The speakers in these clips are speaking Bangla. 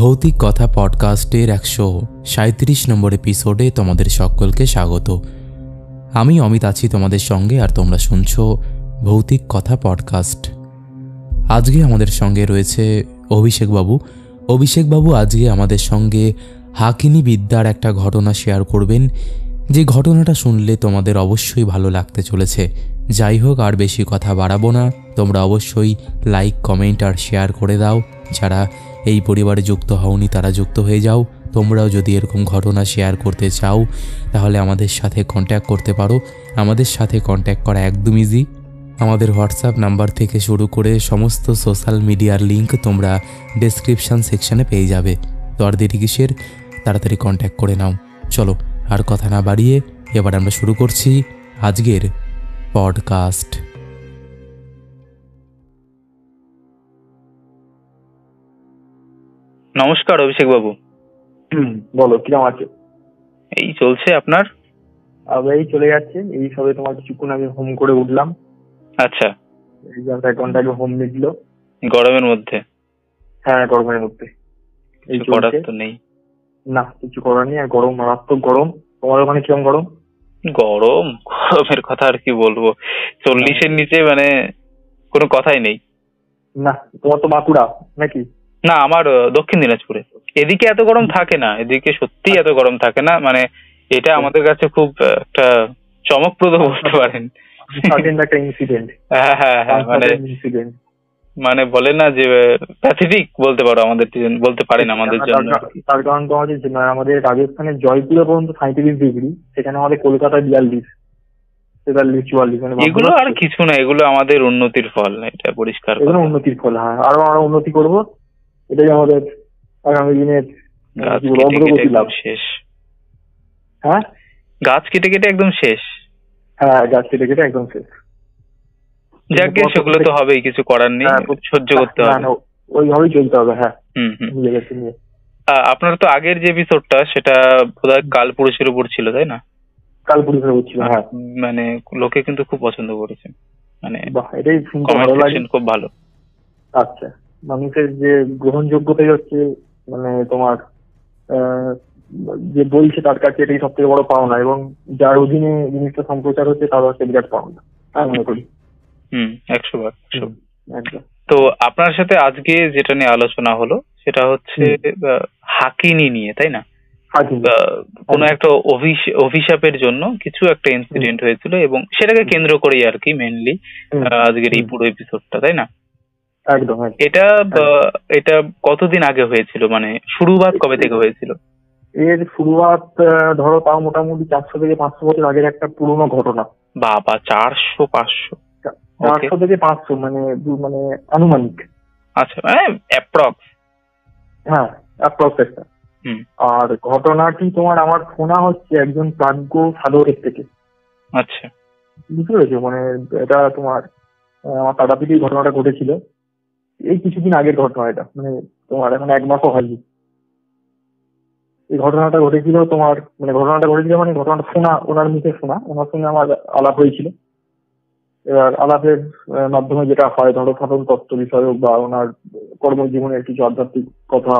ভৌতিক কথা পডকাস্টের 137 নম্বর এপিসোডে তোমাদের সকলকে স্বাগত। আমি অমিত আছি তোমাদের সঙ্গে, আর তোমরা শুনছো ভৌতিক কথা পডকাস্ট। আজকে আমাদের সঙ্গে রয়েছে অভিষেকবাবু। অভিষেকবাবু আজকে আমাদের সঙ্গে হাকিনী বিদ্যার একটা ঘটনা শেয়ার করবেন, যে ঘটনাটা শুনলে তোমাদের অবশ্যই ভালো লাগতে চলেছে। যাই হোক, আর বেশি কথা বাড়াবো না, তোমরা অবশ্যই লাইক, কমেন্ট আর শেয়ার করে দাও। যারা এই পরিবারে যুক্ত হওনি তারা যুক্ত হয়ে যাও। তোমরাও যদি এরকম ঘটনা শেয়ার করতে চাও তাহলে আমাদের সাথে কন্ট্যাক্ট করতে পারো। আমাদের সাথে কন্ট্যাক্ট করা একদম ইজি। আমাদের হোয়াটসঅ্যাপ নাম্বার থেকে শুরু করে সমস্ত সোশ্যাল মিডিয়ার লিঙ্ক তোমরা ডেসক্রিপশান সেকশানে পেয়ে যাবে। তো আর দেরি কিসের, তাড়াতাড়ি কন্ট্যাক্ট করে নাও। চলো আর কথা না বাড়িয়ে এবার আমরা শুরু করছি আজকের পডকাস্ট। নমস্কার অভিষেক বাবু। বলো, কিরকম আছে? এই চলছে, আপনার? এই চলে যাচ্ছে। এই সবে তোমার কিছুক্ষণ আগে হোম করে উঠলাম। আচ্ছা, এই যে 1 ঘন্টা আগে হোম মিটলো। গরমের মধ্যে? হ্যাঁ, গরমের মধ্যে। এই করার তো নেই। না, কিছু করার নেই। আর গরম, মারাত্মক গরম। তোমার ওখানে কিরকম গরম? গরমের কথা আর কি বলবো, 40-এর নিচে মানে কোনো কথাই নেই। না, তোমার তো বাঁকুড়া নাকি? না, আমার দক্ষিণ দিনাজপুরে। এদিকে এত গরম থাকে না, এদিকে সত্যি এত গরম থাকে না। মানে এটা আমাদের কাছে খুব একটা চমকপ্রদ বলতে পারেন। একটা ইনসিডেন্ট। হ্যাঁ হ্যাঁ হ্যাঁ, মানে বলে না যে প্যাথেটিক বলতে পারো, আমাদের বলতে পারেন আমাদের জন্য। তার কারণ তো আমাদের রাজস্থানের জয়পুরে পর্যন্ত 37 ডিগ্রি, সেখানে আমাদের কলকাতায় 42, 44। এগুলো আর কিছু না, এগুলো আমাদের উন্নতির ফল, এটা পরিষ্কার। এগুলো উন্নতির ফল। হ্যাঁ, আরো উন্নতি করবো, এটাই আমাদের আগামী দিনের অগ্রগতি লাভ। শেষ। হ্যাঁ, গাছ কেটে কেটে একদম শেষ। হ্যাঁ, গাছ কেটে কেটে একদম শেষ। যাকে সেগুলো তো হবেই, কিছু করার নেই, সহ্য করতে হবে, ওইভাবেই চলতে হবে। হ্যাঁ, আপনার তো আগের যে এপিসোডটা সেটা বোধহয় কালপুরুষের উপর ছিল, তাই না? কালপুরুষের উপর ছিল, হ্যাঁ। মানে লোকে কিন্তু খুব পছন্দ করেছে, মানে এটাই খুব ভালো। আচ্ছা, মানুষের যে গ্রহণযোগ্যতাই হচ্ছে মানে তোমার যে বলছে তার কাছে এটাই সব থেকে বড় পাওনা, এবং যার অধীনে জিনিসটা সম্প্রচার হচ্ছে তার হচ্ছে বিরাট পাওনা, আমি মনে করি। 100 বার। তো আপনার সাথে আজকে যেটা নিয়ে আলোচনা হলো সেটা হচ্ছে হাকিনী নিয়ে, তাই না? কোন একটা অভিশাপের জন্য কিছু একটা ইনসিডেন্ট হয়েছিল, এবং সেটাকে কেন্দ্র করেই আর কি মেইনলি আজকের এই পুরো এপিসোডটা, তাই না? একদম। এটা কতদিন আগে হয়েছিল, মানে শুরুয়াত কবে থেকে হয়েছিল? এর শুরুয়াত ধরো তাও মোটামুটি 400 থেকে 500 বছর আগের একটা পুরনো ঘটনা। বাবা, 400-500? 400 থেকে 500 মানে আনুমানিক। আচ্ছা, মানে অ্যাপ্রক্স। হ্যাঁ, অ্যাপ্রক্স একটা। আর ঘটনাটি তোমার আমার শোনা হচ্ছে একজন প্রাজ্ঞ সাধকের থেকে। আচ্ছা, বুঝতে পেরেছো? মানে এটা তোমার আমার তারাপীঠের ঘটনাটা ঘটেছিল এই কিছুদিন আগের ঘটনা। এটা মানে তোমার এখন 1 মাসও হয়নি। এই ঘটনাটা ঘটেছিল তোমার ঘটনাটা শোনা, ওনার মুখে শোনা, ওনার সঙ্গে আমার আলাপ হয়েছিল। এবার আলাপের মাধ্যমে যেটা হয়, ধরো সাধন তত্ত্ব বিষয় বা ওনার কর্মজীবনের কিছু আধ্যাত্মিক কথা,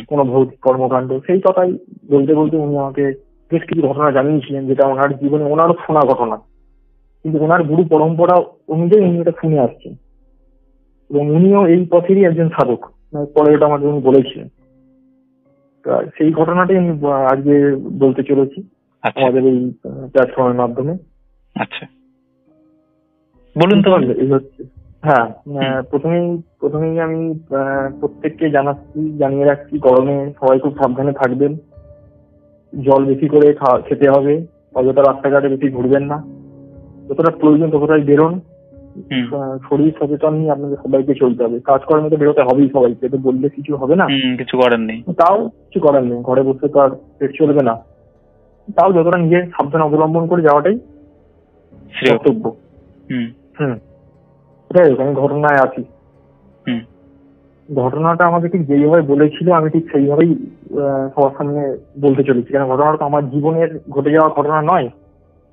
কোনো ভৌতিক কর্মকাণ্ড, সেই কথাই বলতে বলতে উনি আমাকে বেশ কিছু ঘটনা জানিয়েছিলেন, যেটা ওনার জীবনে ওনারও শোনা ঘটনা, কিন্তু ওনার গুরু পরম্পরা অনুযায়ী উনি এটা শুনে আসছেন, এবং উনিও এই পথেরই একজন সাধক। পরে এটা আমাকে উনি বলেছিলেন। সেই ঘটনাটাই আমি আজকে বলতে চলেছি আমাদের এই প্ল্যাটফর্মের মাধ্যমে। আচ্ছা, বলুন তো। এই হচ্ছে, হ্যাঁ, প্রথমেই আমি প্রত্যেককে জানিয়ে রাখছি, গরমে সবাই খুব সাবধানে থাকবেন, জল বেশি করে খেতে হবে, অযথা রাস্তাঘাটে বেশি ঘুরবেন না, যতটা প্রয়োজন ততটাই বেরোন, শরীর সচেতন নিয়ে আপনাদের সবাইকে চলতে হবে। কাজকর্মে তো বেরোতে হবেই সবাইকে, তো বললে কিছু হবে না, কিছু করার নেই। তাও কিছু করার নেই, ঘরে বসে তো আর পেট চলবে না, তাও যতটা নিজের সাবধান অবলম্বন করে যাওয়াটাই কর্তব্য। আমি ঘটনায় আছি। ঘটনাটা আমাকে ঠিক যেইভাবে বলেছিল আমি ঠিক সেইভাবেই সবার সামনে বলতে চলেছি, কারণ ঘটনাটা তো আমার জীবনের ঘটে যাওয়া ঘটনা নয়,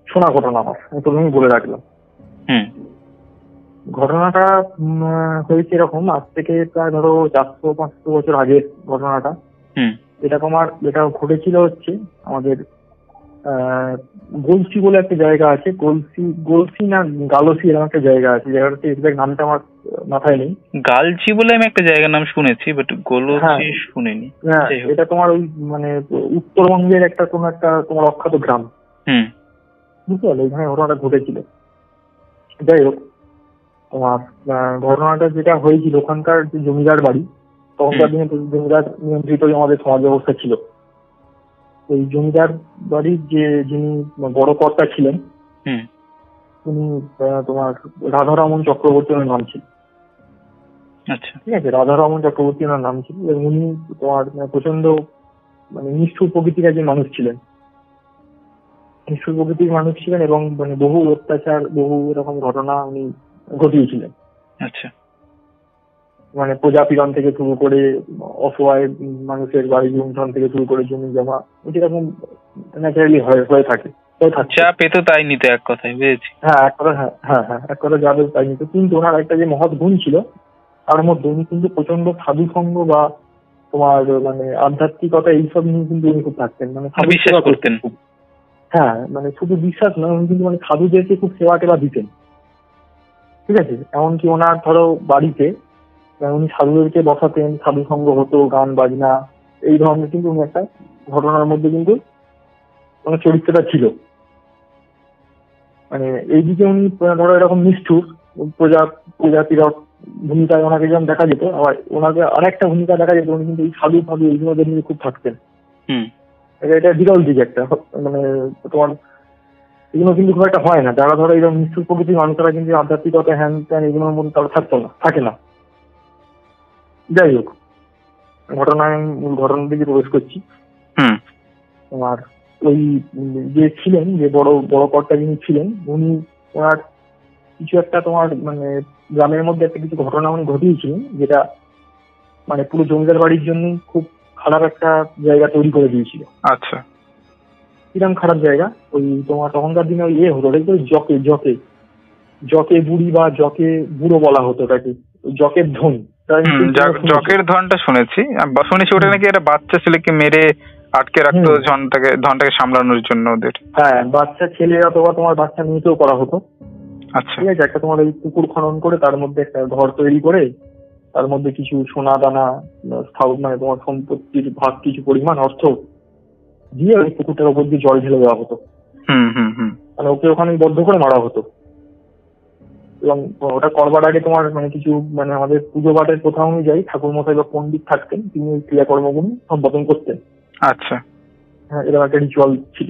শোনা ঘটনা আমার, আমি প্রথমেই বলে রাখলাম। ঘটনাটা হয়েছে এরকম, আজ থেকে প্রায় ধরো 400-500 বছর আগের ঘটনাটা। এটা ঘটেছিল হচ্ছে আমাদের গলসি বলে একটা জায়গা আছে, গলসি না গালসি এরকম একটা জায়গা আছে, জায়গাটা এক্সাক্ট নামটা আমার মাথায় নেই। গালচি বলে আমি একটা জায়গার নাম শুনেছি, বাট গলসি শুনিনি। হ্যাঁ, এটা তোমার ওই মানে উত্তরবঙ্গের একটা কোনো একটা তোমার অখ্যাত গ্রাম, বুঝতে পারলে, ওইখানে ঘটনাটা ঘটেছিল। যাই হোক, তোমার ঘটনাটা যেটা হয়েছিল, ওখানকার যে জমিদার বাড়ি, তখনকার দিনে জমিদার নিয়ন্ত্রিত আমাদের সমাজ ব্যবস্থা ছিল। ওই জমিদার বাড়ির যিনি বড় কর্তা ছিলেন, উনি তোমার রাধারমন চক্রবর্তী ওনার নাম ছিল। আচ্ছা, ঠিক আছে, রাধারমন চক্রবর্তী ওনার নাম ছিল। উনি তোমার প্রচন্ড মানে নিষ্ঠুর প্রকৃতির একজন মানুষ ছিলেন, নিষ্ঠুর প্রকৃতির মানুষ ছিলেন, এবং মানে বহু অত্যাচার, বহু এরকম ঘটনা উনি ঘটিয়েছিলেন। আচ্ছা, মানে প্রজাপীড়ন থেকে শুরু করে অসহায় মানুষের বাড়ি লুণ্ঠন থেকে শুরু করে জমি জমা, যেরকম ন্যাচারালি হয়ে থাকে। যা পেত তাই নিতে, এক কথায় বুঝেছি। হ্যাঁ, এক কথা যা পেত তাই নিতে। কিন্তু ওনার একটা যে মহৎ গুণ ছিল, তার মধ্যে উনি কিন্তু প্রচন্ড সাধু সঙ্গ বা তোমার মানে আধ্যাত্মিকতা এইসব নিয়ে কিন্তু উনি খুব থাকতেন, মানে বিশ্বাস করতেন। হ্যাঁ, মানে শুধু বিশ্বাস নয়, উনি কিন্তু মানে সাধুদেরকে খুব সেবা টেবা দিতেন। ঠিক আছে, এমনকি ওনার ধরো বাড়িতে উনি সাধুদেরকে বসাতেন, সাধু সঙ্গ হতো, গান বাজনা, এই ধরনের কিন্তু উনি একটা ঘটনার মধ্যে কিন্তু ওনার চরিত্রটা ছিল। মানে এইদিকে উনি ধরো এরকম নিষ্ঠুর প্রজাতির ভূমিকায় ওনাকে যেমন দেখা যেত, আবার ওনাকে আরেকটা ভূমিকা দেখা যেত, উনি কিন্তু এই সাধু এইগুলোদের নিয়ে খুব থাকতেন। এটা বিরল দিক একটা, মানে তোমার এগুলো কিন্তু খুব একটা হয় না। যারা ধরো এরকম নিষ্ঠুর প্রকৃতির মানুষরা কিন্তু আধ্যাত্মিকতা হ্যান ত্যান এগুলোর মধ্যে তারা থাকে না। যাই হোক, মূল ঘটনার দিকে প্রবেশ করছি। তোমার ওই যে ছিলেন, যে বড় কর্তা যিনি ছিলেন, উনি ওনার কিছু একটা তোমার মানে গ্রামের মধ্যে একটা কিছু ঘটনা উনি ঘটিয়েছিলেন, যেটা মানে পুরো জমিদার বাড়ির জন্য খুব খারাপ একটা জায়গা তৈরি করে দিয়েছিল। আচ্ছা, কিরকম খারাপ জায়গা? ওই তোমার তখনকার দিনে ওই হতো, দেখবে জকে বুড়ি বা জকে বুড়ো বলা হতো, তাকে জকের ধন। জকের ধনটা শুনেছি, ওটা নাকি একটা বাচ্চা ছেলেকে মেরে আটকে রাখতো ধনটাকে সামলানোর জন্য ওদের। হ্যাঁ, বাচ্চা ছেলে অথবা তোমার বাচ্চা মেয়েকেও করা হতো। আচ্ছা, ঠিক আছে, একটা তোমার ওই পুকুর খনন করে তার মধ্যে একটা ঘর তৈরি করে তার মধ্যে কিছু সোনা দানা মানে তোমার সম্পত্তির ভাগ কিছু পরিমাণ অর্থ দিয়ে ওই পুকুরটার উপর দিয়ে জল ঢেলে দেওয়া হতো। মানে ওকে ওখানে বদ্ধ করে মারা হতো। এবং ওটা করবার আগে তোমার মানে কিছু মানে আমাদের পুজো পাঠের প্রথা অনুযায়ী ঠাকুর মশাই বা পণ্ডিত থাকতেন, তিনি ওই ক্রিয়াকর্মগুলো সম্পাদন করতেন। আচ্ছা, হ্যাঁ, এরকম একটা রিচুয়াল ছিল।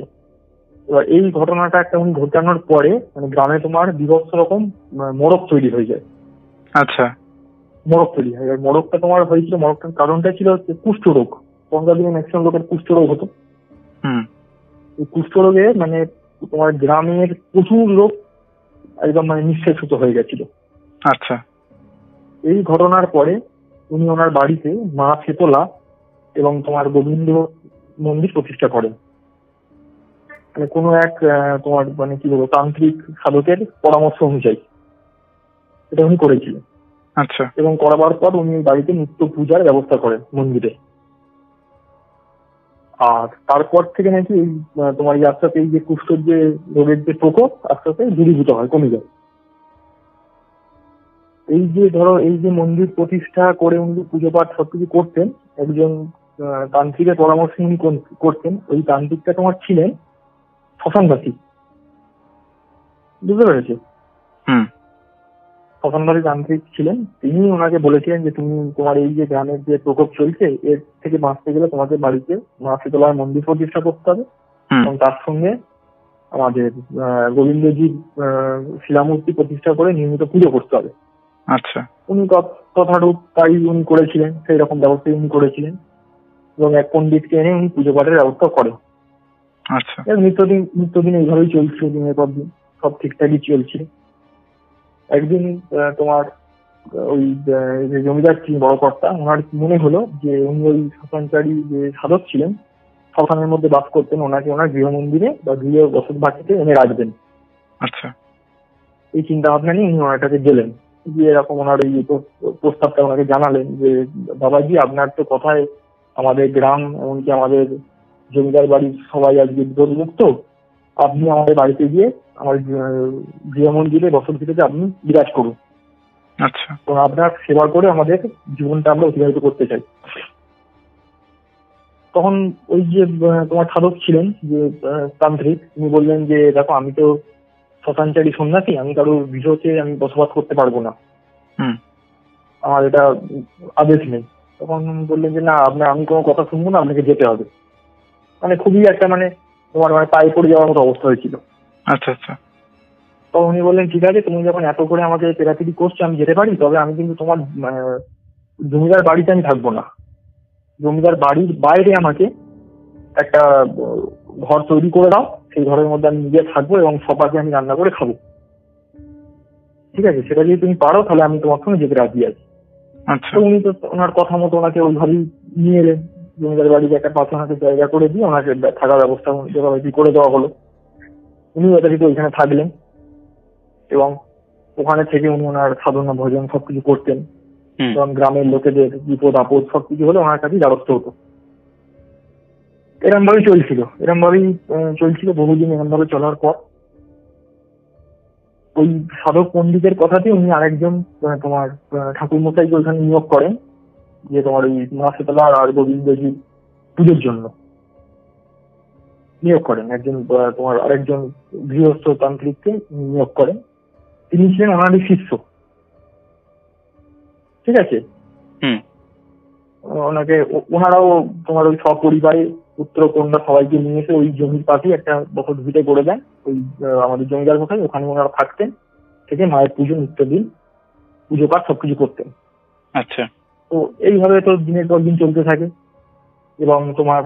এবার এই ঘটনাটা একটা উনি ঘটানোর পরে মানে গ্রামে তোমার বিভৎস রকম মড়ক তৈরি হয়ে যায়। আচ্ছা, মড়ক তৈরি হয়। এবার মড়কটা তোমার হয়েছিল, মড়কটার কারণটা ছিল হচ্ছে কুষ্ঠরোগ। তখনকার দিনে ম্যাক্সিমাম লোকের কুষ্ঠরোগ হতো। এই কুষ্ঠরোগে মানে তোমার গ্রামের প্রচুর লোক একদম মানে নিঃশেষিত হয়ে গেছিল। আচ্ছা, এই ঘটনার পরে উনি ওনার বাড়িতে মা শেতলা এবং তোমার গোবিন্দ মন্দির প্রতিষ্ঠা করেন। মানে কোনো এক তোমার মানে কি বলবো তান্ত্রিক সাধকের পরামর্শ অনুযায়ী এটা উনি করেছিলেন। আচ্ছা, এবং করাবার পর উনি বাড়িতে নিত্য পূজার ব্যবস্থা করেন মন্দিরে। আর তারপর থেকে নাকি এই তোমার এই আস্তে আস্তে এই যে কুষ্ঠের যে রোগের যে প্রকোপ আস্তে আস্তে দূরীভূত হয়, কমে যায়। এই যে ধরো এই যে মন্দির প্রতিষ্ঠা করে উনি পুজো পাঠ সবকিছু করতেন, একজন তান্ত্রিকের পরামর্শ উনি করতেন। ওই তান্ত্রিকটা তোমার ছিলেন শ্মশানবাসী, বুঝতে পেরেছে? শ্মশানবাসী তান্ত্রিক ছিলেন। তিনি ওনাকে বলেছিলেন যে তুমি তোমার এই যে গ্রামের যে প্রকোপ চলছে এর থেকে বাঁচতে গেলে তোমাকে বাড়িতে মা শীতলার মন্দির প্রতিষ্ঠা করতে হবে, এবং তার সঙ্গে আমাদের গোবিন্দজির শিলামূর্তি প্রতিষ্ঠা করে নিয়মিত পুজো করতে হবে। আচ্ছা, উনি তথারূপ তাই উনি করেছিলেন, সেই রকম ব্যবস্থা উনি করেছিলেন, এবং এক পণ্ডিতকে এনে উনি পুজো পাঠের ব্যবস্থা করেন। আচ্ছা, নিত্যদিন এইভাবেই চলছিল, দিনের পর দিন সব ঠিকঠাকই চলছিল। একদিন তোমার ওই জমিদার বড় কর্তা, ওনার মনে হলো যে উনি ওই শ্মশানচারী যে সাধক ছিলেন, শ্মশানের মধ্যে বাস করতেন, ওনাকে ওনার গৃহ মন্দিরে বা গৃহ বসত বাড়িতে এনে রাখবেন। আচ্ছা, এই চিন্তা ভাবনা নিয়ে উনি ওনার কাছে গেলেন। গিয়ে এরকম ওনার এই প্রস্তাবটা ওনাকে জানালেন যে বাবাজি, আপনার তো কথায় আমাদের গ্রাম এমনকি আমাদের জমিদার বাড়ির সবাই আজকে বিপদমুক্ত, আপনি আমাদের বাড়িতে গিয়ে আমার গৃহমন্দিরে বসত ভিটেতে আপনি বিরাজ করুন। আচ্ছা। তো আপনার সেবা করে আমাদের জীবনটা আমরা অতিবাহিত করতে চাই। তখন ওই যে তোমার সাধক ছিলেন যে তান্ত্রিক, তিনি বললেন যে দেখো, আমি তো শ্মশানচারী সন্ন্যাসী, আমি কারো গৃহতে আমি বসবাস করতে পারবো না, আমার এটা আদেশ নেই। তখন বললেন যে না, আমি কোনো কথা শুনবো না, আপনাকে যেতে হবে। মানে খুবই একটা মানে তোমার মানে পায়ে পড়ে যাওয়ার মতো অবস্থা হয়েছিল। আচ্ছা আচ্ছা। তো উনি বললেন ঠিক আছে, তুমি যখন এত করে আমাকে পেরাপিরি করছো, আমি যেতে পারি, তবে আমি কিন্তু তোমার জমিদার বাড়িতে আমি থাকবো না। জমিদার বাড়ির বাইরে আমাকে একটা ঘর তৈরি করে দাও, সেই ঘরের মধ্যে আমি নিজে থাকবো এবং সবাইকে আমি রান্না করে খাবো। ঠিক আছে, সেটা যদি তুমি পারো তাহলে আমি তোমার সঙ্গে যেতে রাজি আছি। তো উনি তো ওনার কথা মতো ওনাকে ওইভাবেই নিয়ে এলেন। জমিদার বাড়িতে একটা পাথর জায়গা করে দিয়ে ওনাকে থাকার ব্যবস্থা করে দেওয়া হলো। উনি যথারীতি ওইখানে থাকলেন এবং ওখানে থেকে উনি ওনার সাধনা ভজন সবকিছু করতেন এবং গ্রামের লোকেদের বিপদ আপদ সবকিছু হলে ওনার কাছে দ্বারস্থ হতো। এরম ভাবেই চলছিল বহুদিন। এরম ভাবে চলার পর ওই সাধক পণ্ডিতের কথাতে উনি আরেকজন তোমার ঠাকুর মশাইকে ওইখানে নিয়োগ করেন, যে তোমার ওই মা শীতলা আর গোবিন্দজি পুজোর জন্য নিয়োগ করেন। একজন তোমার আরেকজন গৃহস্থ তান্ত্রিককে নিয়োগ করেন, তিনি ছিলেন ওনারই শিষ্য। ঠিক আছে, ওনারাও তোমার ওই সপরিবারে পুত্র কন্যা সবাইকে নিয়ে এসে ওই জমির পাশে একটা বসত ভিটে করে দেন। ওই আমাদের জমিদার মশাই ওখানে ওনারা থাকতেন, থেকে মায়ের পুজো নিত্যদিন পুজো পাঠ সবকিছু করতেন। আচ্ছা। তো এইভাবে তো দিনের পর দিন চলতে থাকে এবং তোমার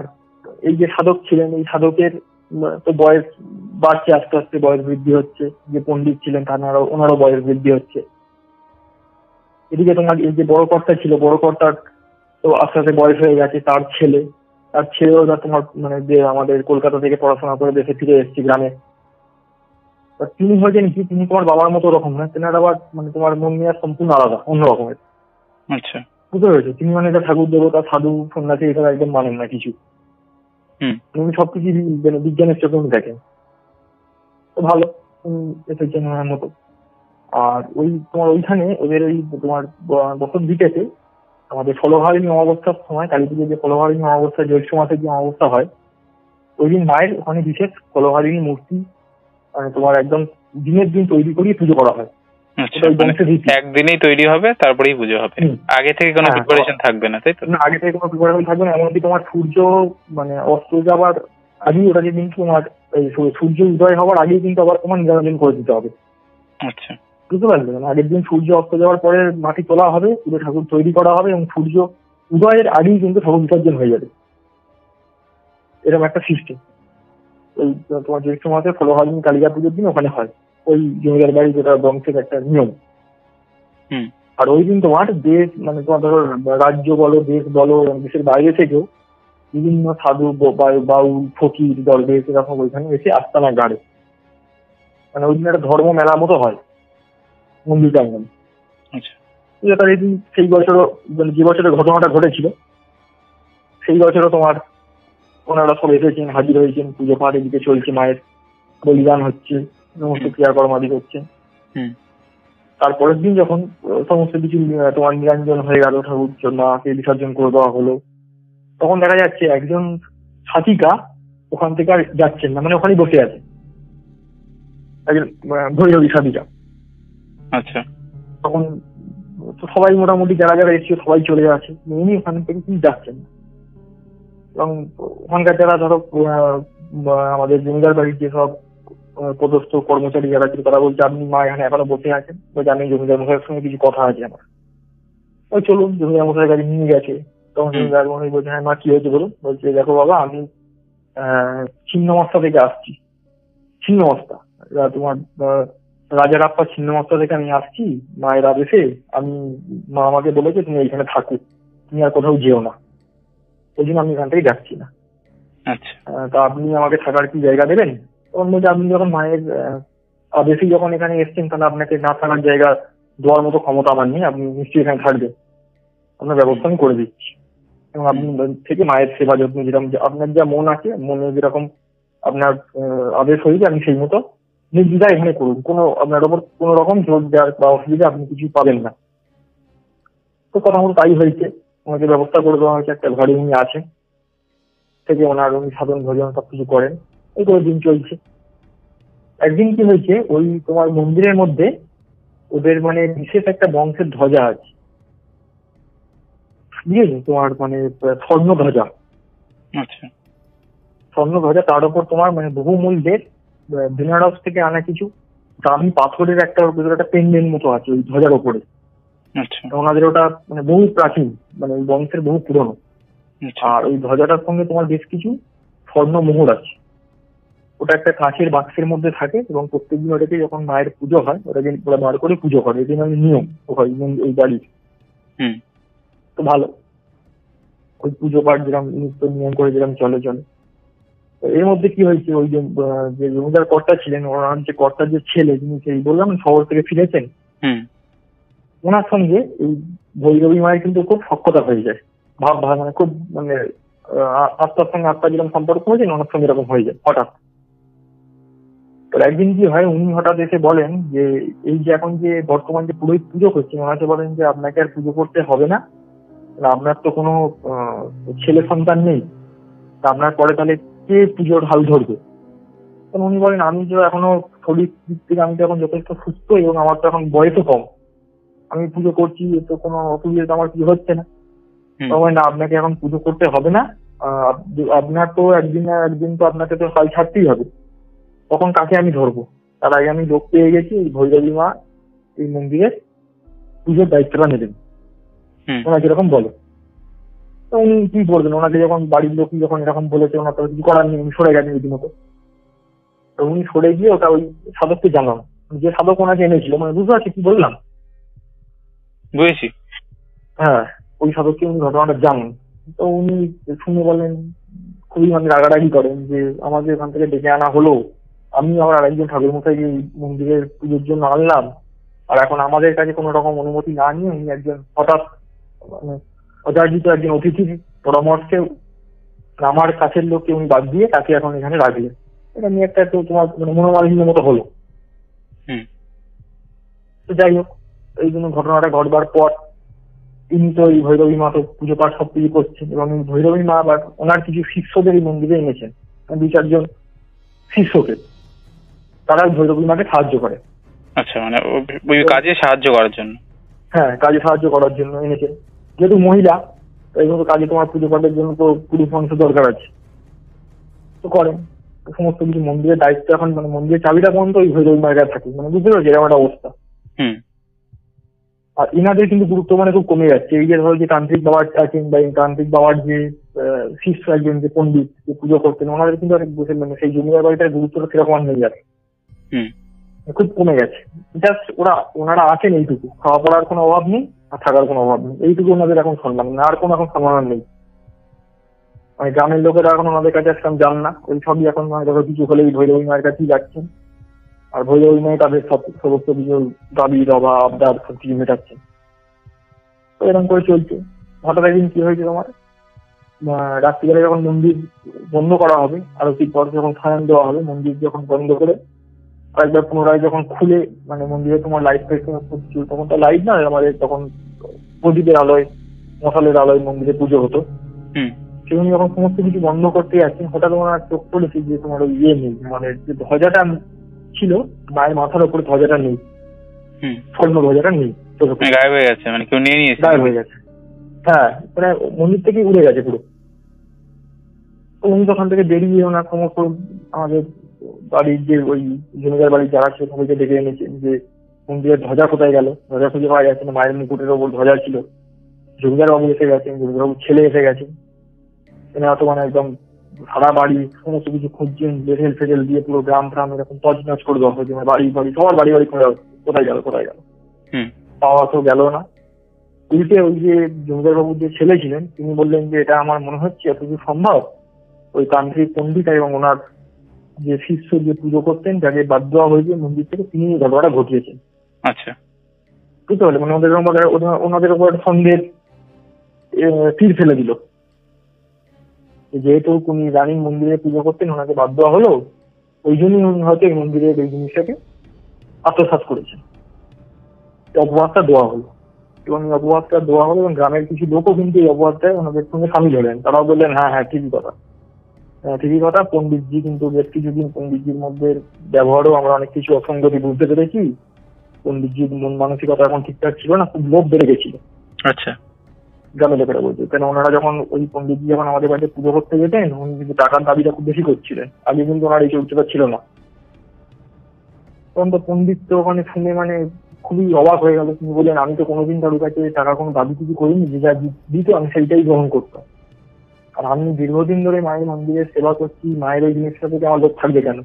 এই যে সাধক ছিলেন, এই সাধকের তো বয়স বাড়ছে, আস্তে আস্তে বয়স বৃদ্ধি হচ্ছে। যে পণ্ডিত ছিলেন ওনারও বয়স বৃদ্ধি হচ্ছে। এদিকে তোমার এই যে বড় কর্তা ছিল, বড় কর্তার তো আস্তে আস্তে বয়স হয়ে গেছে। তার ছেলেও তোমার মানে যে আমাদের কলকাতা থেকে পড়াশোনা করে দেশে ফিরে এসেছে গ্রামে। তিনি হয়েছেন কি, তিনি তোমার বাবার মতো রকম না, তেনার আবার মানে তোমার মন নিয়ে সম্পূর্ণ আলাদা, অন্য রকমের। আচ্ছা, বুঝতে পেরেছো? তিনি মানে এটা ঠাকুর দেবতা সাধু সন্ন্যাসী এসব একদম মানেন না কিছু। উনি সবকিছু বিজ্ঞানের চোখে উনি দেখেন। তো ভালো এসেছেন ওনার মতো। আর ওই তোমার ওইখানে ওদের ওই তোমার বসত ভিটেতে আমাদের ষোলহারিণী অমাবস্যার সময়, কালী পুজোর যে ষোলহারিণী অমাবস্যা জ্যৈষ্ঠ মাসের যে অমাবস্যা হয়, ওই দিন মায়ের ওখানে বিশেষ ষোলহারিণী মূর্তি মানে তোমার একদম দিনের দিন তৈরি করিয়ে পুজো করা হয়। একদিনেই তৈরি হবে, তারপরেই পুজো হবে, আগে থেকে কোনো প্রিপারেশন থাকবে না, তাই তো? না, আগে থেকে কোনো প্রিপারেশন থাকবে না। এমনকি তোমার সূর্য মানে অস্ত যাবার আগেই ওটা কিন্তু তোমার সূর্য উদয় হওয়ার আগেই কিন্তু আবার তোমার নিরাঞ্জন করে দিতে হবে। আচ্ছা, বুঝতে পারলে? মানে আগের দিন সূর্য অস্ত যাওয়ার পরে মাটি তোলা হবে, পুরো ঠাকুর তৈরি করা হবে এবং সূর্য উদয়ের আগেই কিন্তু ঠাকুর বিসর্জন হয়ে যাবে। এরকম একটা সিস্টেম ওই তোমার জ্যৈষ্ঠ মাসে ষোলহারিণী কালিকা পুজোর দিন ওখানে হয়, ওই জমিদার বাড়ি, যেটা বংশের একটা নিয়ম। আর ওই দিন তোমার দেশ মানে তোমার ধরো রাজ্য বলো, দেশ বলো, দেশের বাইরে থেকেও বিভিন্ন সাধু বাউল ফকির দরবেশ এরকম ওইখানে এসে আস্তানা গাড়ে। মানে ওই দিন একটা ধর্ম মেলা মতো হয় মন্দির প্রাঙ্গণে। সেই বছরও যে বছরের ঘটনাটা ঘটেছিল সেই বছরও তোমার ওনারা সব এসেছেন, হাজির হয়েছেন, পুজো পাঠ এদিকে চলছে, মায়ের বলিদান হচ্ছে, সমস্ত ক্রিয়াকর্মাদি হচ্ছে। তারপরের দিন যখন সমস্ত কিছু তোমার নিরঞ্জন হয়ে গেল, ঠাকুর মাকে বিসর্জন করে দেওয়া হলো, তখন দেখা যাচ্ছে একজন সাথিকা ওখান থেকে আর যাচ্ছেন না, মানে ওখানেই বসে আছে একজন ভৈরবী সাথিকা। আচ্ছা। তখন সবাই মোটামুটি যারা যারা এসেছে সবাই চলে যাচ্ছে, উনি ওখান থেকে তিনি যাচ্ছেন না। এবং ওখানকার যারা ধরো আমাদের জমিদার বাড়ির যেসব পদস্থ কর্মচারী যারা ছিল তারা বলছে আপনি মা এখানে এখনো বসে আছেন, বলছে আমি জমিদার মশাইয়ের সঙ্গে কিছু কথা আছে আমার। ওই চলুন, জমিদার মশাইয়ের কাছে নিয়ে গেছে। তখন জমিদার মশাই বলছে হ্যাঁ মা কি হয়েছে বলুন। বলছে দেখো বাবা, আমি ছিন্নমস্তা থেকে আসছি। ছিন্নমস্তা তোমার রাজারাপ্পা ছিন্নমস্তা থেকে আমি আসছি মায়ের আদেশে। মা আমাকে বলেছে তুমি এইখানে থাকো, তুমি আর কোথাও যেও না, ওই জন্য আমি এখান থেকে যাচ্ছি না। আচ্ছা, তা আপনি আমাকে থাকার কি জায়গা দেবেন? তখন বলছে আপনি যখন মায়ের আদেশে যখন এখানে এসছেন তাহলে আপনাকে না থাকার জায়গা দেওয়ার মতো ক্ষমতা আমার নেই, আপনি নিশ্চয়ই এখানে থাকবেন, আপনার ব্যবস্থা আমি করে দিচ্ছি। এবং আপনি থেকে মায়ের সেবা যত্ন যেরকম আপনার যা মন আছে, মনে যেরকম আপনার আদেশ হয়েছে, আপনি সেই মতো নির্দ্বিধা এখানে করুন, কোনো আপনার ওপর কোনো রকম জোর দেওয়ার বা অসুবিধা আপনি কিছু পাবেন না। তো কথা মতো তাই হয়েছে, ওনাকে ব্যবস্থা করে দেওয়া হয়েছে, একটা ঘরে উনি আছেন, থেকে ওনার উনি সাধন ভজন সবকিছু করেন, এই করে দিন চলছে। একদিন কি হয়েছে, ওই তোমার মন্দিরের মধ্যে ওদের মানে বিশেষ একটা বংশের ধ্বজা আছে, বুঝেছো, তোমার মানে স্বর্ণ ধ্বজা। আচ্ছা। স্বর্ণ ধ্বজা, তার উপর তোমার মানে বহুমূল্যের বেনারস থেকে আনা কিছু দামি পাথরের একটা পেন্ডেন্ট মতো আছে ওই ধ্বজার ওপরে। আচ্ছা। ওনাদের ওটা মানে বহু প্রাচীন, মানে ওই বংশের বহু পুরনো। আর ওই ধ্বজাটার সঙ্গে তোমার বেশ কিছু স্বর্ণ মোহর আছে। ওটা একটা কাঁচের বাক্সের মধ্যে থাকে এবং প্রত্যেকদিন ওটাকে যখন মায়ের পুজো হয় ওটাকে ওরা বার করে পুজো করে, এই জন্য নিয়ম হয় ওই বাড়ির। তো ভালো, ওই পুজো পাঠ যেরকম নিত্য নিয়ম করে যেরকম চলে। এর মধ্যে কি হয়েছে, ওই যে জমিদার কর্তা ছিলেন, ওনার যে কর্তার যে ছেলে, যিনি সেই বললাম শহর থেকে ফিরেছেন, ওনার সঙ্গে এই ভৈরবী মায়ের কিন্তু খুব সখ্যতা হয়ে যায়, ভাব মানে খুব মানে আত্মার সঙ্গে আত্মা যেরকম সম্পর্ক হয়েছে ওনার সঙ্গে এরকম হয়ে যায় হঠাৎ। তো একদিন কি হয়, উনি হঠাৎ এসে বলেন যে এই যে এখন যে বর্তমান যে পুরোহিত পুজো করছেন, ওনাকে বলেন যে আপনাকে আর পুজো করতে হবে না, আপনার তো কোনো ছেলে সন্তান নেই, আপনার পরে তাহলে কে পুজোর হাল ধরবে? তখন উনি বলেন আমি তো এখনো শরীর দিক থেকে আমি তো এখন যথেষ্ট সুস্থ এবং আমার তো এখন বয়সও কম, আমি পুজো করছি, তো কোনো অসুবিধা তো আমার কিছু হচ্ছে না। তখন না, আপনাকে এখন পুজো করতে হবে না, আপনার তো একদিন না একদিন তো আপনাকে তো হাল ছাড়তেই হবে, তখন কাকে আমি ধরবো? তার আগে আমি লোক পেয়ে গেছি, এই ভৈরবী মা এই মন্দিরের পুজোর দায়িত্বটা নেবেন, ওনাকে এরকম বলে। তো উনি কি বলবেন, ওনাকে যখন বাড়ির লোক যখন এরকম বলেছে, ওনার তো কিছু করার নেই, উনি সরে গেছেন রীতিমতো। তো উনি সরে গিয়ে ওটা ওই সাধককে জানান, যে সাধক ওনাকে এনেছিল, মানে বুঝতে পারছি কি বললাম? বুঝেছি। হ্যাঁ, ওই সাধককে উনি ঘটনাটা জানেন। তো উনি শুনে বলেন, খুবই মানে রাগারাগি করেন যে আমাদের এখান থেকে ডেকে আনা হলো, আমি আবার আরেকজন ঠাকুর মশাইকে মন্দিরের পুজোর জন্য আনলাম, আর এখন আমাদের কাছে কোনো রকম অনুমতি না নিয়ে উনি একজন হঠাৎ মানে অযাচিত একজন অতিথির পরামর্শে আমার কাছের লোককে উনি বাদ দিয়ে তাকে এখন এখানে রাখলেন। এটা নিয়ে একটা একটু তোমার মানে মনোমালিন্যের মতো হলো। তো যাই হোক, এই জন্য ঘটনাটা ঘটবার পর তিনি তো এই ভৈরবী মা তো পুজো পাঠ সব কিছু করছেন, এবং এই ভৈরবী মা আবার ওনার কিছু শিষ্যদের এই মন্দিরে এনেছেন, 2-4 শিষ্যকে, তারা ভৈরবী মাকে সাহায্য করে। আচ্ছা, মানে ওই কাজে সাহায্য করার জন্য? হ্যাঁ, কাজে সাহায্য করার জন্য এনেছেন। যেহেতু মহিলা, এই মতো কাজে তোমার পুজো পাঠের জন্য তো পুরুষ মানুষ দরকার আছে, তো করেন সমস্ত কিছু। মন্দিরের দায়িত্ব এখন মানে মন্দিরের চাবিটা পর্যন্ত ওই ভৈরবী মায়ের কাছে থাকে, মানে বুঝতে পারছি এরকম একটা অবস্থা। আর ইনাদের কিন্তু গুরুত্ব মানে খুব কমে যাচ্ছে। এই যে ধরো যে তান্ত্রিক বাবার আছেন বা এই তান্ত্রিক বাবার যে শিষ্য একজন যে পণ্ডিত যে পুজো করতেন, ওনাদের কিন্তু অনেক বসে মানে সেই জমিদার বাড়িটার গুরুত্বটা সেরকম আর নেই, যাচ্ছে খুব কমে গেছে। জাস্ট ওনারা আছেন এইটুকু, খাওয়া পড়ার কোনো অভাব নেই আর থাকার কোনো অভাব নেই, এইটুকু ওনাদের এখন সম্মান, না আর কোনো এখন সম্মান নেই। মানে গ্রামের লোকেরা এখন ওনাদের কাছে একদম যান না, ওই সবই এখন মানে ধরো কিছু হলেই ভৈরবী মায়ের কাছেই যাচ্ছেন, আর ভৈরবী মাই তাদের সমস্ত কিছু দাবি দাবা আবদার সব কিছু মেটাচ্ছেন। তো এরকম করে চলছে। হঠাৎ একদিন কি হয়েছে, তোমার রাত্রিবেলা যখন মন্দির বন্ধ করা হবে, আরতির পর যখন খায়ান দেওয়া হবে, মন্দির যখন বন্ধ করে আরেকবার পুনরায় যখন খুলে মানে মন্দিরে তোমার লাইট ফাইট সমস্ত, তখন তো লাইট না, আমাদের তখন প্রদীপের আলোয় মশালের আলোয় মন্দিরে পুজো হতো। সেখানে যখন সমস্ত কিছু বন্ধ করতে যাচ্ছে, হঠাৎ ওনার চোখ পড়েছে যে তোমার ওই ইয়ে নেই, মানে যে ধ্বজাটা ছিল মায়ের মাথার উপরে ধ্বজাটা নেই, স্বর্ণ ধ্বজাটা নেই, গায়েব হয়ে গেছে, মানে কেউ নিয়ে নিয়েছে, গায়েব হয়ে গেছে। হ্যাঁ, মানে মন্দির থেকে উড়ে গেছে পুরো। তো উনি তখন থেকে বেরিয়ে ওনার সমস্ত আমাদের বাড়ির যে ওই জমিদার বাড়ির যারা ছিল সবাইকে ডেকে এনেছেন যে মন্দিরের ধ্বজা কোথায় গেল, ধ্বজা খুঁজে পাওয়া যাচ্ছে না, মায়ের মুকুটের ওপর ধ্বজা ছিল। জমিদার বাবু এসে গেছেন, জমিদার বাবুর ছেলে এসে গেছেন, এনারা তো মানে একদম সারা বাড়ি সমস্ত কিছু খুঁজছেন, লেটেল ফেটেল দিয়ে পুরো গ্রাম ফ্রাম এরকম তছনছ করে দেওয়া হয়েছে, মানে বাড়ি সবার বাড়ি কোথায় গেল পাওয়া তো গেল না। উল্টে ওই যে জমিদার বাবুর যে ছেলে ছিলেন তিনি বললেন যে এটা আমার মনে হচ্ছে এতটুকু সম্ভব ওই তান্ত্রিক পণ্ডিত এবং ওনার যে শিষ্য যে পুজো করতেন যাকে বাদ দেওয়া হয়েছে মন্দির থেকে, তিনি ঘটনাটা ঘটিয়েছেন। আচ্ছা। বুঝতে পারলে, মানে ওনাদের উপর সন্দেহের তীর ফেলে দিল। যেহেতু উনি রানীর মন্দিরে পুজো করতেন, ওনাকে বাদ দেওয়া হলো, ওই জন্যই উনি হয়তো এই মন্দিরের এই জিনিসটাকে আত্মসাৎ করেছেন। অপবাদটা দেওয়া হলো এবং অপবাদটা দেওয়া হলো এবং গ্রামের কিছু লোকও কিন্তু এই অপবাদটায় ওনাদের সঙ্গে সামিল হলেন। তারাও বললেন হ্যাঁ হ্যাঁ ঠিকই কথা, ঠিকই কথা। পণ্ডিতজি কিন্তু বেশ কিছুদিন পণ্ডিতজির মধ্যে ব্যবহারও আমরা অনেক কিছু অসঙ্গতি বুঝতে পেরেছি। পণ্ডিতজির মন মানসিকতা এখন ঠিকঠাক ছিল না, খুব লোভ বেড়ে গেছিল। আচ্ছা, গ্রামের লোকেরা বলছে, কেন ওনারা যখন ওই পণ্ডিতজি যখন আমাদের বাড়িতে পুজো করতে যেতেন, উনি কিন্তু টাকার দাবিটা খুব বেশি করছিলেন। আগে কিন্তু ওনার এই চরিত্রটা ছিল না। তখন তো পণ্ডিত তো ওখানে শুনে মানে খুবই অবাক হয়ে গেল। তিনি বললেন, আমি তো কোনোদিন তার কাছে টাকার কোনো দাবি কিছু করিনি, যে যা দিত আমি সেইটাই গ্রহণ করতাম। আর আমি দীর্ঘদিন ধরে মায়ের মন্দিরের সেবা করছি, মায়ের ওই জিনিসটা থেকে আমার লোক থাকবে কেন?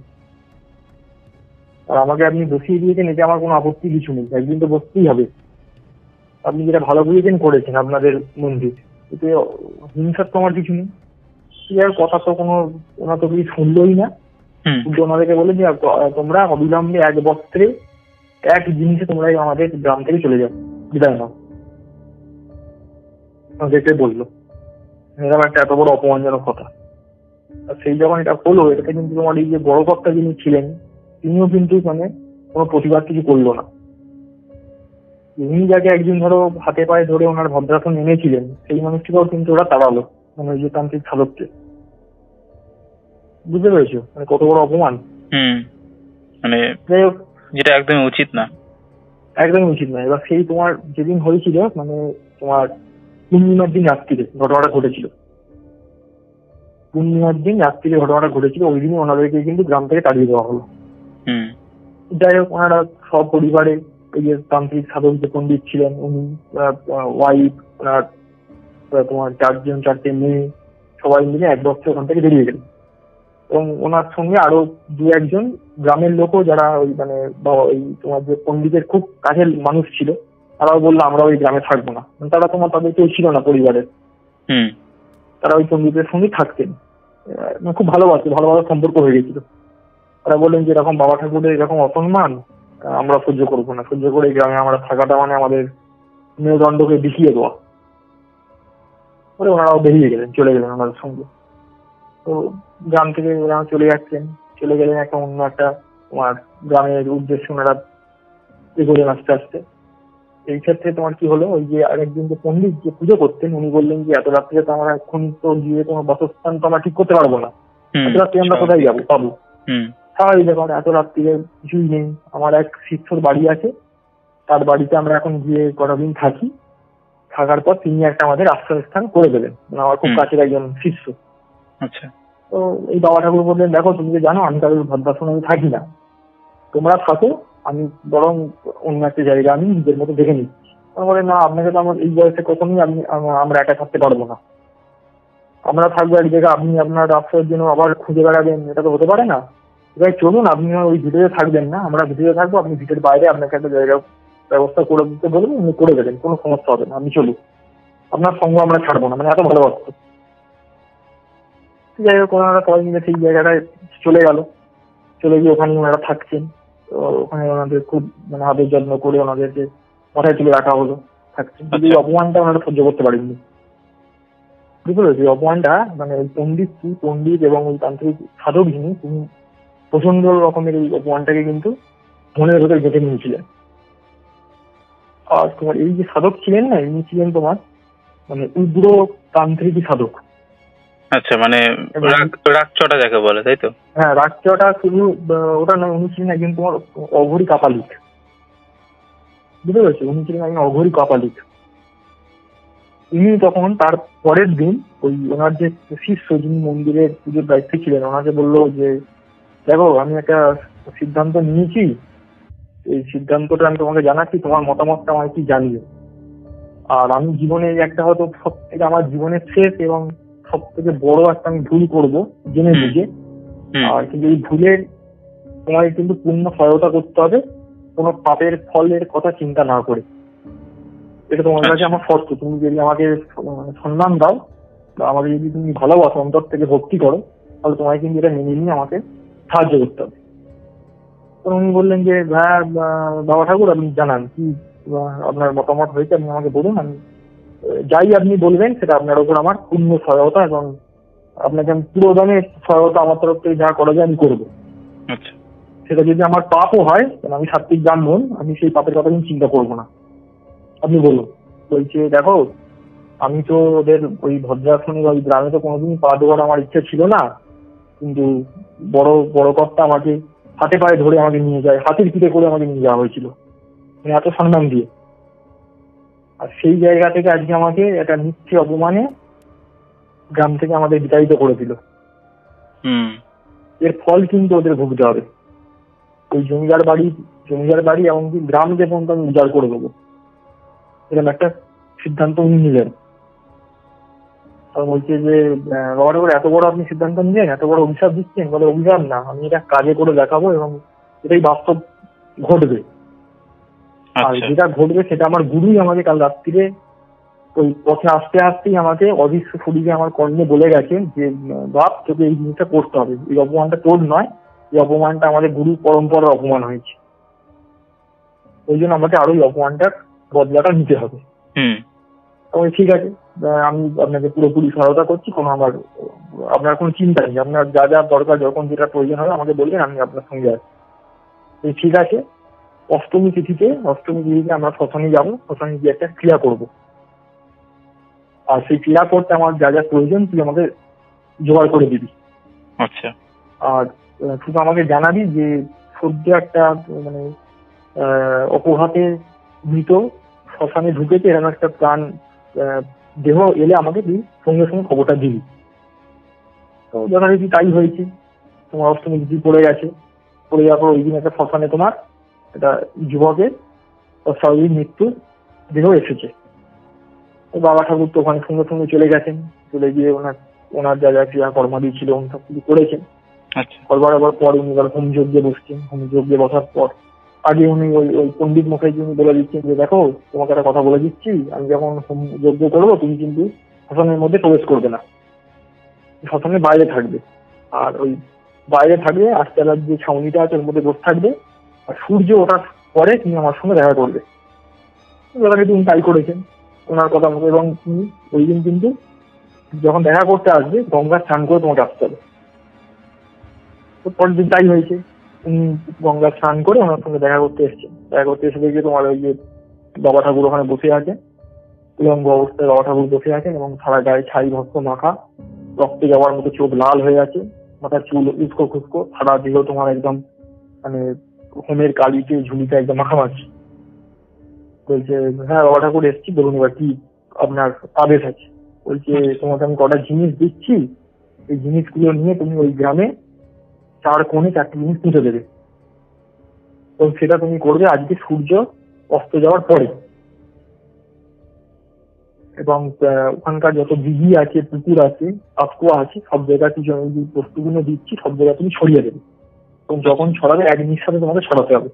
আর আমাকে আপনি বসিয়ে দিয়েছেন, এতে আমার কোনো আপত্তি কিছু নেই, একদিন তো বসতেই হবে। আপনি যেটা ভালো বুঝেছেন করেছেন আপনাদের মন্দির, এতে হিংসার তো আমার কিছু নেই। আর কথা তো কোনো ওনার তো কিছু শুনলোই না। কিন্তু ওনাদেরকে বলে যে তোমরা অবিলম্বে এক বস্ত্রে এক জিনিসে তোমরা আমাদের গ্রাম থেকে চলে যাও, বিদায় নাও। ওদেরকে বললো, এরকম একটা এত বড় অপমানজনক কথা। আর সেই যখন এটা হলো, এটাতে কিন্তু তোমার এই যে বড় কর্তা যিনি ছিলেন, তিনিও কিন্তু মানে কোনো প্রতিবাদ কিছু করলো না। উনি যাকে একদিন ধরো হাতে পায়ে ধরে ওনার ভদ্রাসন এনেছিলেন, সেই মানুষটিকেও কিন্তু ওরা তাড়ালো, মানে ওই যে তান্ত্রিক সাধককে। বুঝতে পেরেছো মানে কত বড় অপমান? মানে যেটা একদমই উচিত না, একদমই উচিত না। এবার সেই তোমার যেদিন হয়েছিল, মানে তোমার পূর্ণিমার দিন রাত্রিরে ঘটনাটা ঘটেছিল। পূর্ণিমার দিন রাত্রিরে ঘটনাটা ঘটেছিল, ওই দিনই ওনাদেরকে কিন্তু গ্রাম থেকে তাড়িয়ে দেওয়া হলো। যাই হোক, ওনারা সব পরিবারে ওই যে তান্ত্রিক সাধক যে পণ্ডিত ছিলেন, উনি ওয়াইফ, ওনার তোমার চারটে মেয়ে, সবাই মিলে এক বছর ওখান থেকে বেরিয়ে গেলেন। এবং ওনার সঙ্গে আরো দু একজন গ্রামের লোকও, যারা ওই মানে ওই তোমার যে পণ্ডিতের খুব কাছের মানুষ ছিল, তারাও বললো আমরা ওই গ্রামে থাকবো না। তারা তাদের কেউ ছিল না পরিবারের, তারা ওই পণ্ডিতের সঙ্গে থাকতেন, খুব ভালোবাসা সম্পর্ক হয়ে গেছিল। তারা বললেন যে এরকম বাবা ঠাকুরের এরকম অসম্মান আমরা সহ্য করবো না, সহ্য করে গ্রামে আমরা থাকাটা মানে আমাদের মেরুদণ্ডকে দেখিয়ে দেওয়া। ওনারাও বেরিয়ে গেলেন, চলে গেলেন ওনাদের সঙ্গে। তো গ্রাম থেকে ওরা চলে গেলেন একটা অন্য একটা তোমার গ্রামের উদ্দেশ্যে ওনারা এগোলেন আস্তে আস্তে। এই ক্ষেত্রে তোমার কি হলো, ওই যে আরেকদিন যে পণ্ডিত যে পুজো করতেন, উনি বললেন যে এত রাত্রে তো আমরা এখন তো গিয়ে তোমার বাসস্থান তো আমরা ঠিক করতে পারবো না, এত রাত্রে আমরা কোথায় যাবো পাবো? স্বাভাবিক ব্যাপার, এত রাত্রিরে কিছুই নেই। আমার এক শিষ্যর বাড়ি আছে, তার বাড়িতে আমরা এখন গিয়ে কটা দিন থাকি, থাকার পর তিনি একটা আমাদের আশ্রয়স্থান করে দেবেন। আমার খুব কাছের একজন শিষ্য। আচ্ছা। তো এই বাবা ঠাকুর বললেন, দেখো তুমি যে জানো আমি তাদের ভদ্রাসনে আমি থাকি না, তোমরা থাকো, আমি বরং অন্য একটা জায়গা আমি নিজের মতো দেখে নিচ্ছি। বলে না, আপনাকে তো আমার এই বয়সে কখনোই আমরা একা থাকতে পারবো না, আমরা থাকবো এক জায়গায়, আপনি আপনার আশ্রয়ের জন্য আবার খুঁজে বেড়াবেন, এটা তো হতে পারে না। এবার চলুন, আপনি ওই ভিতরে থাকবেন না, আমরা ভিতরে থাকবো, আপনি ভিটের বাইরে আপনাকে একটা জায়গা ব্যবস্থা করে দিতে বলবেন, উনি করে দেবেন, কোনো সমস্যা হবে না, আপনি চলুন, আপনার সঙ্গ আমরা ছাড়বো না। মানে এত ভালোবাসত। যাই হোক, ওনারা সবাই মিলে সেই জায়গাটায় চলে গিয়ে ওখানে ওনারা থাকছেন। তো ওখানে ওনাদের খুব মানে আদর যত্ন করে ওনাদেরকে মাথায় তুলে রাখা হলো, থাকছেন। কিন্তু এই অপমানটা ওনারা সহ্য করতে পারেননি। বুঝতে পেরেছি, অপমানটা মানে ওই পণ্ডিত এবং ওই তান্ত্রিক সাধক যিনি, তিনি প্রচন্ড রকমের এই অপমানটাকে কিন্তু মনের ভেতরে গেঁথে নিয়েছিলেন। আর তোমার এই যে সাধক ছিলেন না, ইনি ছিলেন তোমার মানে উগ্র তান্ত্রিকী সাধক। আচ্ছা, মানে রাগচটা যাকে বলে, তাই তো? হ্যাঁ, রাগচটা শুধু ওটা নয়, উনি ছিলেন একজন তোমার অঘরী কাপালিক। বুঝতে পেরেছি, উনি ছিলেন একজন অঘরী কাপালিক। ইনি তখন তার পরের দিন ওই ওনার যে শিষ্য যিনি মন্দিরের পুজোর দায়িত্বে ছিলেন, ওনাকে বললো যে দেখো আমি একটা সিদ্ধান্ত নিয়েছি, এই সিদ্ধান্তটা আমি তোমাকে জানাচ্ছি, তোমার মতামতটা আমাকে কি জানিও। আর আমি জীবনে একটা হয়তো সব থেকে আমার জীবনের শেষ এবং সব থেকে বড় একটা আমি ভুল করবো জেনে বুঝে। আর কিন্তু এই ভুলের তোমাকে কিন্তু পূর্ণ সহায়তা করতে হবে, কোনো পাপের ফলের কথা চিন্তা না করে। এটা তোমার কাছে আমার শর্ত, তুমি যদি আমাকে সম্মান দাও বা আমাকে যদি তুমি ভালোবাসো, অন্তর থেকে ভক্তি করো, তাহলে তোমাকে কিন্তু এটা মেনে নিয়ে আমাকে সাহায্য করতে হবে। তো উনি বললেন যে হ্যাঁ বাবা ঠাকুর, আপনি জানান কি আপনার মতামত হয়েছে আপনি আমাকে বলুন, আমি যাই আপনি বলবেন সেটা আপনার উপর আমার পূর্ণ সহায়তা, এবং আপনাকে আমি পুরো দামে সহায়তা আমার তরফ থেকে যা করা যায় আমি করবো। আচ্ছা, সেটা যদি আমার পাপও হয়, আমি সাত্বিক ব্রাহ্মণ, আমি সেই পাপের কথা আমি চিন্তা করবো না। আপনি বলুন। বলছে দেখো, আমি তো ওদের ওই ভদ্রাসনে ওই গ্রামে তো কোনোদিন পা দেওয়ার আমার ইচ্ছা ছিল না, কিন্তু বড় বড় কর্তা আমাকে হাতে পায়ে ধরে আমাকে নিয়ে যায়, হাতের পিঠে করে আমাকে নিয়ে যাওয়া হয়েছিল, মানে এত সম্মান দিয়ে। আর সেই জায়গা থেকে আজকে আমাকে একটা মিথ্যে অপমানে গ্রাম থেকে আমাদের বিতাড়িত করে দিল। এর ফল কিন্তু ওদের ভুগতে হবে। ওই জমিদার বাড়ি এমনকি গ্রাম যে পর্যন্ত আমি উজাড় করে দেবো, এরকম একটা সিদ্ধান্ত উনি নিলেন। বলছে যে বাবার এত বড় আপনি সিদ্ধান্ত নিলেন, এত বড় অভিশাপ দিচ্ছেন। বলে অভিশাপ না, আমি এটা কাজে করে দেখাবো এবং এটাই বাস্তব ঘটবে। আর যেটা ঘটবে সেটা আমার গুরুই আমাকে কাল রাত্রিরে ওই পথে আসতে আসতেই আমাকে অদৃশ্য শরীরে আমার কর্ণে বলে গেছে যে বাপ, তোকে এই জিনিসটা করতে হবে, এই অপমানটা তোর নয়, এই অপমানটা আমাদের গুরু পরম্পরার অপমান হয়েছে, ওই জন্য আমাকে আরো এই অপমানটার বদলাটা নিতে হবে। ঠিক আছে, আমি আপনাকে পুরোপুরি সহায়তা করছি, কোনো আপনার কোনো চিন্তা নেই, আপনার যা যা দরকার যখন যেটা প্রয়োজন হবে আমাকে বলবেন, আমি আপনার সঙ্গে আছি। ঠিক আছে, অষ্টমী তিথিতে আমরা শ্মশানে যাবো, শ্মশানে গিয়ে একটা ক্রিয়া করবো, আর সেই ক্রিয়া করতে আমার যা যা প্রয়োজন তুই আমাকে জোগাড় করে দিবি। আচ্ছা, আর শুধু আমাকে জানাবি যে সদ্য একটা মানে অপঘাতে মৃত শ্মশানে ঢুকেছে এরকম একটা প্রাণ দেহ এলে আমাকে তুই সঙ্গে সঙ্গে খবরটা দিবি। তো যথারীতি তাই হয়েছে। তোমার অষ্টমী তিথি পড়ে গেছে, পড়ে যাওয়ার পর ওই দিন একটা শ্মশানে তোমার একটা যুবকের অস্বাভাবিক মৃত্যু দেহ এসেছে। বাবা ঠাকুর তো ওখানে সঙ্গে সঙ্গে চলে গেছেন, চলে গিয়ে ওনার যা যা ক্রিয়া কর্মাদি ছিল উনি সব কিছু করেছেন। করবার পর উনি এবার হোম যজ্ঞে বসছেন। হোম যজ্ঞে বসার পর আগে উনি ওই পণ্ডিত মুখার্জি উনি বলে দিচ্ছেন যে দেখো, তোমাকে একটা কথা বলে দিচ্ছি, আমি যখন হোম যজ্ঞ করবো তুমি কিন্তু শ্মশানের মধ্যে প্রবেশ করবে না, শ্মশানের বাইরে থাকবে। আর ওই বাইরে থাকবে আটতলার যে ছাউনিটা আছে ওর মধ্যে বসে থাকবে, আর সূর্য ওঠার পরে তুমি আমার সঙ্গে দেখা করবে। তিনি তাই করেছেন ওনার কথা মতো, এবং তুমি ওই দিন কিন্তু যখন দেখা করতে আসবে গঙ্গা স্নান করে তোমাকে আসতে হবে। পরের দিন তাই হয়েছে, উনি গঙ্গা স্নান করে ওনার সঙ্গে দেখা করতে এসছেন। দেখা করতে এসে দেখে তোমার ওই যে বাবা ঠাকুর ওখানে বসে আছে, উলঙ্গ অবস্থায় বাবা ঠাকুর বসে আছেন এবং সারা গায়ে ছাই ভস্ম মাখা, রক্তে যাওয়ার মতো চোখ লাল হয়ে আছে, মাথার চুল উস্কো খুস্কো, সারা দেহ তোমার একদম মানে হোমের কালিতে ঝুলিতে একদম মাখামাখি। বলছে হ্যাঁ বাবা ঠাকুর এসছি, বলুন এবার কি আপনার আদেশ আছে। বলছে তোমাকে আমি কটা জিনিস দিচ্ছি, এই জিনিসগুলো নিয়ে তুমি ওই গ্রামে 4 কোণে 4টি জিনিস পুঁতে দেবে, এবং সেটা তুমি করবে আজকে সূর্য অস্ত যাওয়ার পরে। এবং ওখানকার যত দিঘি আছে, পুকুর আছে, আকুয়া আছে, সব জায়গায় কিছু আমি যে বস্তুগুলো দিচ্ছি সব জায়গায় তুমি ছড়িয়ে দেবে, এবং যখন ছড়াবে এক নিঃশ্বাসে তোমাকে ছড়াতে হবে।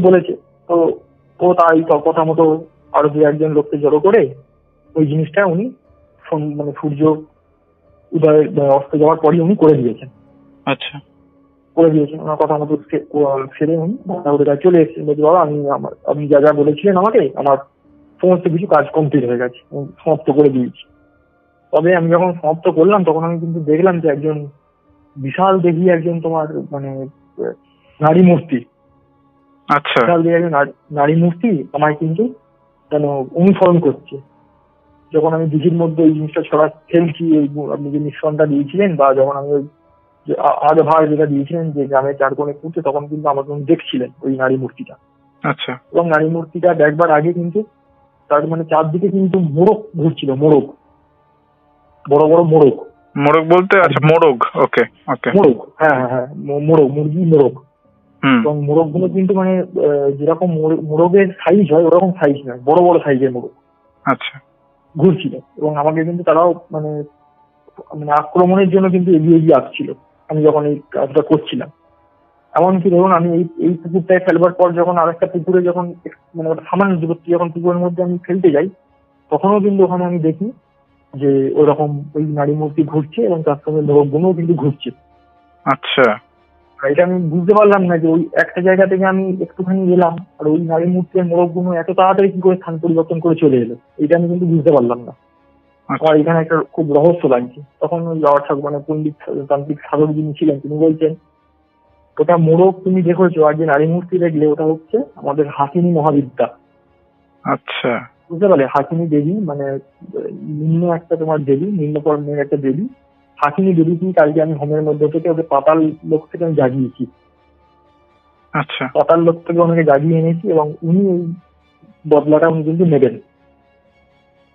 বলেছে তো ও তাই কথা মতো আরো 2-1 লোককে জড়ো করে ওই জিনিসটা উনি মানে সূর্য উদয় অস্ত যাওয়ার পরই উনি করে দিয়েছেন। আচ্ছা, করে দিয়েছেন ওনার কথা মতো সেরে উনি ওদের কাছে চলে এসেছেন। বলছি বাবা, আপনি যা যা বলেছিলেন আমাকে, আমার সমস্ত কিছু কাজ কমপ্লিট হয়ে গেছে, সমাপ্ত করে দিয়েছি। তবে আমি যখন সমাপ্ত করলাম তখন আমি কিন্তু দেখলাম যে একজন বিশাল দেহী একজন তোমার মানে নারী মূর্তি, আচ্ছা, বিশাল দেহী একজন নারী মূর্তি আমায় কিন্তু যেন অনুসরণ করছে। যখন আমি দিঘির মধ্যে ওই জিনিসটা ছড়া ফেলছি, ওই আপনি যে মিশ্রণটা দিয়েছিলেন, বা যখন আমি ওই আগে ভাগ যেটা দিয়েছিলেন যে গ্রামের 4 কোণে পুঁতে, তখন কিন্তু আমাকে উনি দেখছিলেন ওই নারী মূর্তিটা। আচ্ছা, এবং নারী মূর্তিটা দেখবার আগে কিন্তু তার মানে চারদিকে কিন্তু মোড়ক ঘুরছিল, মোড়ক, বড় বড় মোড়ক। মোড়ক বলতে? আচ্ছা, মোড়ক, ওকে ওকে, মোড়ক, হ্যাঁ হ্যাঁ হ্যাঁ, মোড়ক, মুরগি মোড়ক। এবং মোড়ক গুলো কিন্তু মানে যেরকম মোড়কের সাইজ হয় ওরকম সাইজ নয়, বড় বড় সাইজের মোড়ক। আচ্ছা, ঘুরছিল এবং আমাকে কিন্তু তারাও মানে আক্রমণের জন্য কিন্তু এগিয়ে এগিয়ে আসছিল আমি যখন এই কাজটা করছিলাম। এমনকি ধরুন আমি এই পুকুরটায় ফেলবার পর যখন আরেকটা পুকুরে যখন মানে ওটা সামান্য দূরত্ব যখন পুকুরের মধ্যে আমি ফেলতে যাই, তখনও কিন্তু ওখানে আমি দেখি যে ওরকম ওই নারী মূর্তি ঘুরছে এবং তার সঙ্গে লোকগুলোও কিন্তু ঘুরছে। আচ্ছা, এটা আমি বুঝতে পারলাম না যে ওই একটা জায়গা থেকে আমি একটুখানি গেলাম আর ওই নারী মূর্তির মোড়কগুলো এত তাড়াতাড়ি কি করে স্থান পরিবর্তন করে চলে এলো, এটা আমি কিন্তু বুঝতে পারলাম না। আমার এখানে একটা খুব রহস্য লাগছে। তখন ওই বাবা ঠাকুর মানে পণ্ডিত তান্ত্রিক সাধক যিনি ছিলেন তিনি বলছেন, ওটা মোড়ক তুমি দেখেছো, আর যে নারী মূর্তি দেখলে ওটা হচ্ছে আমাদের হাসিনী মহাবিদ্যা। আচ্ছা, বুঝতে পারলে? হাসিনী দেবী মানে নিম্ন একটা তোমার দেবী, নিম্ন পর্বের একটা দেবী। হাসিনী দেবীকে কালকে আমি হোমের মধ্যে থেকে ওদের পাতাল লোক থেকে আমি জাগিয়েছি। আচ্ছা, পাতাল লোক থেকে ওনাকে জাগিয়ে এনেছি এবং উনি এই বদলাটা উনি কিন্তু নেবেন।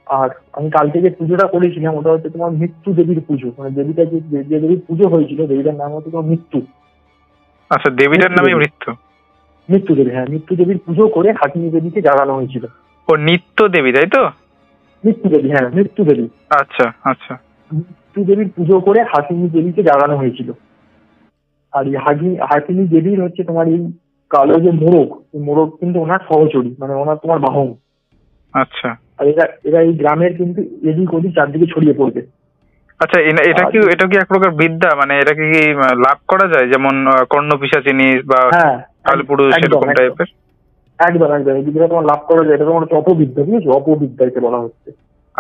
আর আমি কালকে যে পুজোটা করেছিলাম ওটা হচ্ছে তোমার মৃত্যু দেবীর পুজো, মানে দেবীটা যে দেবীর পুজো হয়েছিল দেবীটার নাম হচ্ছে তোমার মৃত্যু। আচ্ছা, দেবীটার নামে মৃত্যু? মৃত্যু দেবী, হ্যাঁ, মৃত্যু দেবীর পুজো করে হাসিনী দেবীকে জাগানো হয়েছিল। ও নিত্য দেবী, তাই তো? মৃত্যু দেবী, হ্যাঁ, মৃত্যু দেবী। আচ্ছা আচ্ছা, মৃত্যু দেবীর পুজো করে হাসিনী দেবীকে জাগানো হয়েছিল। আর এই হাসিনী দেবীর হচ্ছে তোমার এই কালো যে মোড়ক, এই মোড়ক কিন্তু ওনার সহচরী, মানে ওনার তোমার বাহন। আচ্ছা, আর এরা এই গ্রামের কিন্তু এদিক ওদিক চারদিকে ছড়িয়ে পড়বে। আচ্ছা, এটা কি এক প্রকার বিদ্যা, মানে এটা কি লাভ করা যায়, যেমন কর্ণ পিশাচিনী বা কালপুরুষ এরকম টাইপের? একদম একদম, এই বিদ্যা তোমার লাভ করা যায়, এটা তোমার অপবিদ্যা, ঠিক আছে? অপবিদ্যাকে বলা হচ্ছে।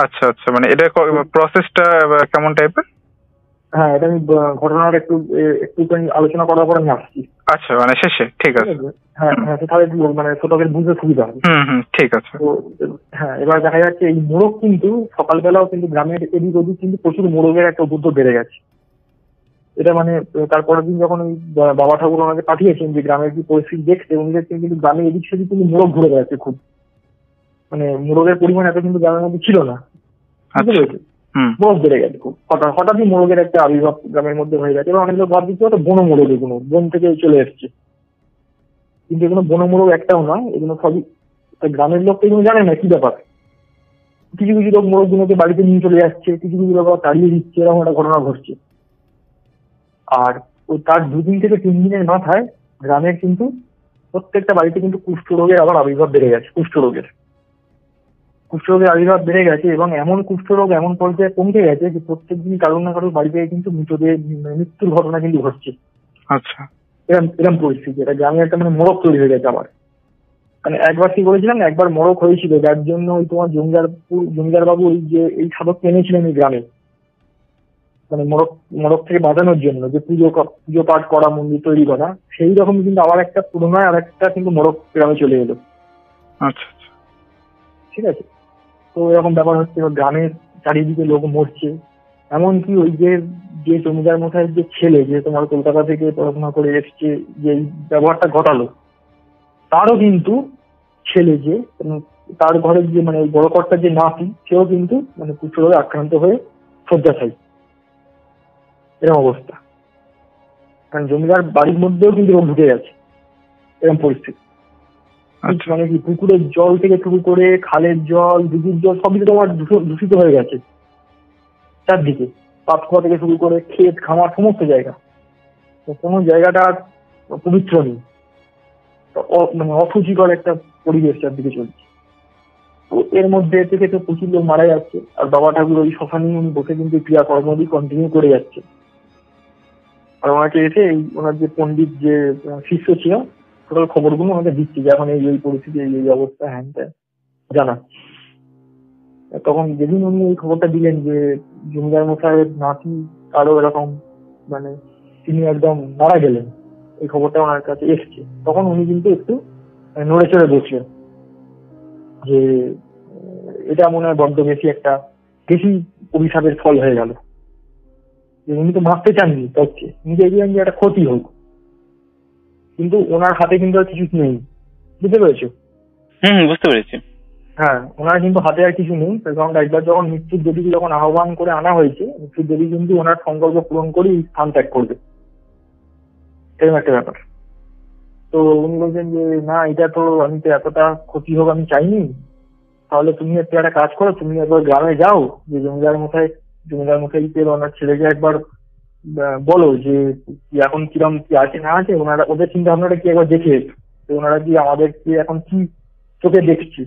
আচ্ছা আচ্ছা, মানে এটা প্রসেসটা কেমন টাইপের? হ্যাঁ, এটা আমি ঘটনাটা একটু আলোচনা করার পর আমি আসছি। আচ্ছা, মানে শেষে? ঠিক আছে, হ্যাঁ হ্যাঁ, তাহলে মানে ছোটদের বুঝতে সুবিধা হবে। ঠিক আছে। তো হ্যাঁ, এবার দেখা যাচ্ছে এই মোড়ক কিন্তু সকালবেলাও কিন্তু গ্রামের এদিক ওদিক কিন্তু প্রচুর মোড়কের একটা উপদ্রব বেড়ে গেছে। এটা মানে তারপরের দিন যখন ওই বাবা ঠাকুর ওনাকে পাঠিয়েছেন যে গ্রামের কি পরিস্থিতি দেখতে, উনি দেখছেন কিন্তু গ্রামের এদিক সেদিক কিন্তু মোড়ক ঘুরে বেড়াচ্ছে খুব, মানে মোড়কের পরিমাণ এত কিন্তু গ্রামের মধ্যে ছিল না, বুঝতে পেরেছি? মোড়ক বেড়ে গেছে খুব, হঠাৎই মোড়কের একটা আবির্ভাব গ্রামের মধ্যে হয়ে গেছে। এবং অনেক লোক ভাবছে হয়তো বন মোড়ক, এগুলো বন থেকে চলে এসছে, কিন্তু এগুলো বন মোড়ক একটাও নয়, এগুলো সবই গ্রামের লোক এগুলো জানে না কি ব্যাপার। কিছু কিছু লোক মোড়ক গুলোকে বাড়িতে নিয়ে চলে যাচ্ছে, কিছু কিছু লোক তাড়িয়ে দিচ্ছে, এরকম একটা ঘটনা ঘটছে। আর ওই তার 2 দিন থেকে 3 দিনের মাথায় গ্রামের কিন্তু প্রত্যেকটা বাড়িতে কিন্তু কুষ্ঠরোগের আবার আবির্ভাব বেড়ে গেছে। কুষ্ঠরোগের আবির্ভাব বেড়ে গেছে এবং এমন কুষ্ঠরোগ এমন পর্যায়ে পৌঁছে গেছে যে প্রত্যেকদিন কারোর না কারোর বাড়িতে কিন্তু মৃত্যুর ঘটনা কিন্তু ঘটছে। আচ্ছা, এরকম পরিস্থিতি, এটা গ্রামে একটা মানে মোড়ক তৈরি হয়ে গেছে আবার। মানে একবার কি করেছিলাম, একবার মোড়ক হয়েছিল, যার জন্য ওই তোমার জমিদার বাবু ওই যে এই সাধককে এনেছিলেন এই গ্রামে, মানে মোড়ক থেকে বাঁচানোর জন্য, যে পুজো পাঠ করা, মন্দির তৈরি করা, সেই রকম কিন্তু আবার একটা পুরোনো আর একটা কিন্তু মোড়ক গ্রামে চলে এলো। আচ্ছা, ঠিক আছে, তো এরকম ব্যাপার হচ্ছে, গ্রামের চারিদিকে লোক মরছে। এমনকি ওই যে জমিদার মশাইয়ের যে ছেলে, যে তোমার কলকাতা থেকে পড়াশোনা করে এসছে, যে ব্যবহারটা ঘটালো, তারও কিন্তু ছেলে, যে তার ঘরের যে মানে বড় কর্তার যে নাতি, সেও কিন্তু মানে কুষ্ঠরোগে আক্রান্ত হয়ে শয্যাশায়ী। এরকম অবস্থা, কারণ জমিদার বাড়ির মধ্যেও কিন্তু রোগ ঢুকে গেছে, এরকম পরিস্থিতি। মানে কি পুকুরের জল থেকে শুরু করে খালের জল, দিঘির জল, সবই তোমার দূষিত হয়ে গেছে চারদিকে, পাতকুয়া থেকে শুরু করে ক্ষেত খামার সমস্ত জায়গা, কোনো জায়গাটা পবিত্র নেই, মানে অসুচিকর একটা পরিবেশ চারদিকে চলছে। তো এর মধ্যে থেকে তো প্রচুর লোক মারা যাচ্ছে, আর বাবা ঠাকুর ওই শ্মশানেই উনি বসে কিন্তু ক্রিয়াকর্মদি কন্টিনিউ করে যাচ্ছে। আর ওনাকে এসে ওনার যে পণ্ডিত যে শিষ্য ছিল, টোটাল খবরগুলো আমাকে দিচ্ছে যে এখন এই পরিস্থিতি, এই অবস্থা, হ্যান ত্যান জানাচ্ছে। তখন যেদিন উনি এই খবরটা দিলেন যে জমিদার মশাইয়ের নাতি কারো এরকম মানে তিনি একদম মারা গেলেন, এই খবরটা ওনার কাছে এসছে, তখন উনি কিন্তু একটু নড়ে চড়ে বসলেন যে এটা মনে হয় বড্ড বেশি অভিশাপের ফল হয়ে গেল। উনি তো মারতে চাননি, তচ্ছে উনি চাইছিলেন যে একটা ক্ষতি হোক, কিন্তু ওনার হাতে কিন্তু আর কিছু নেই, বুঝতে পেরেছো? বুঝতে পেরেছি। হ্যাঁ, ওনার কিন্তু হাতে আর কিছু নেই, কারণ একবার যখন মৃত্যুর দেবীকে যখন আহ্বান করে আনা হয়েছে, মৃত্যুর দেবী কিন্তু ওনার সংকল্প পূরণ করেই স্থান ত্যাগ করবে, এরকম একটা ব্যাপার। তো উনি বলছেন যে না, এটা তো আমি তো এতটা ক্ষতি হোক আমি চাইনি, তাহলে তুমি একটা কাজ করো, তুমি একবার গ্রামে যাও, যে জমিদার মশাইকে ওনার ছেলেকে একবার বলো যে এখন কিরম কি আছে না আছে, ওনারা ওদের চিন্তা ভাবনাটা কি একবার দেখে, ওনারা কি আমাদের কি এখন কি চোখে দেখছি।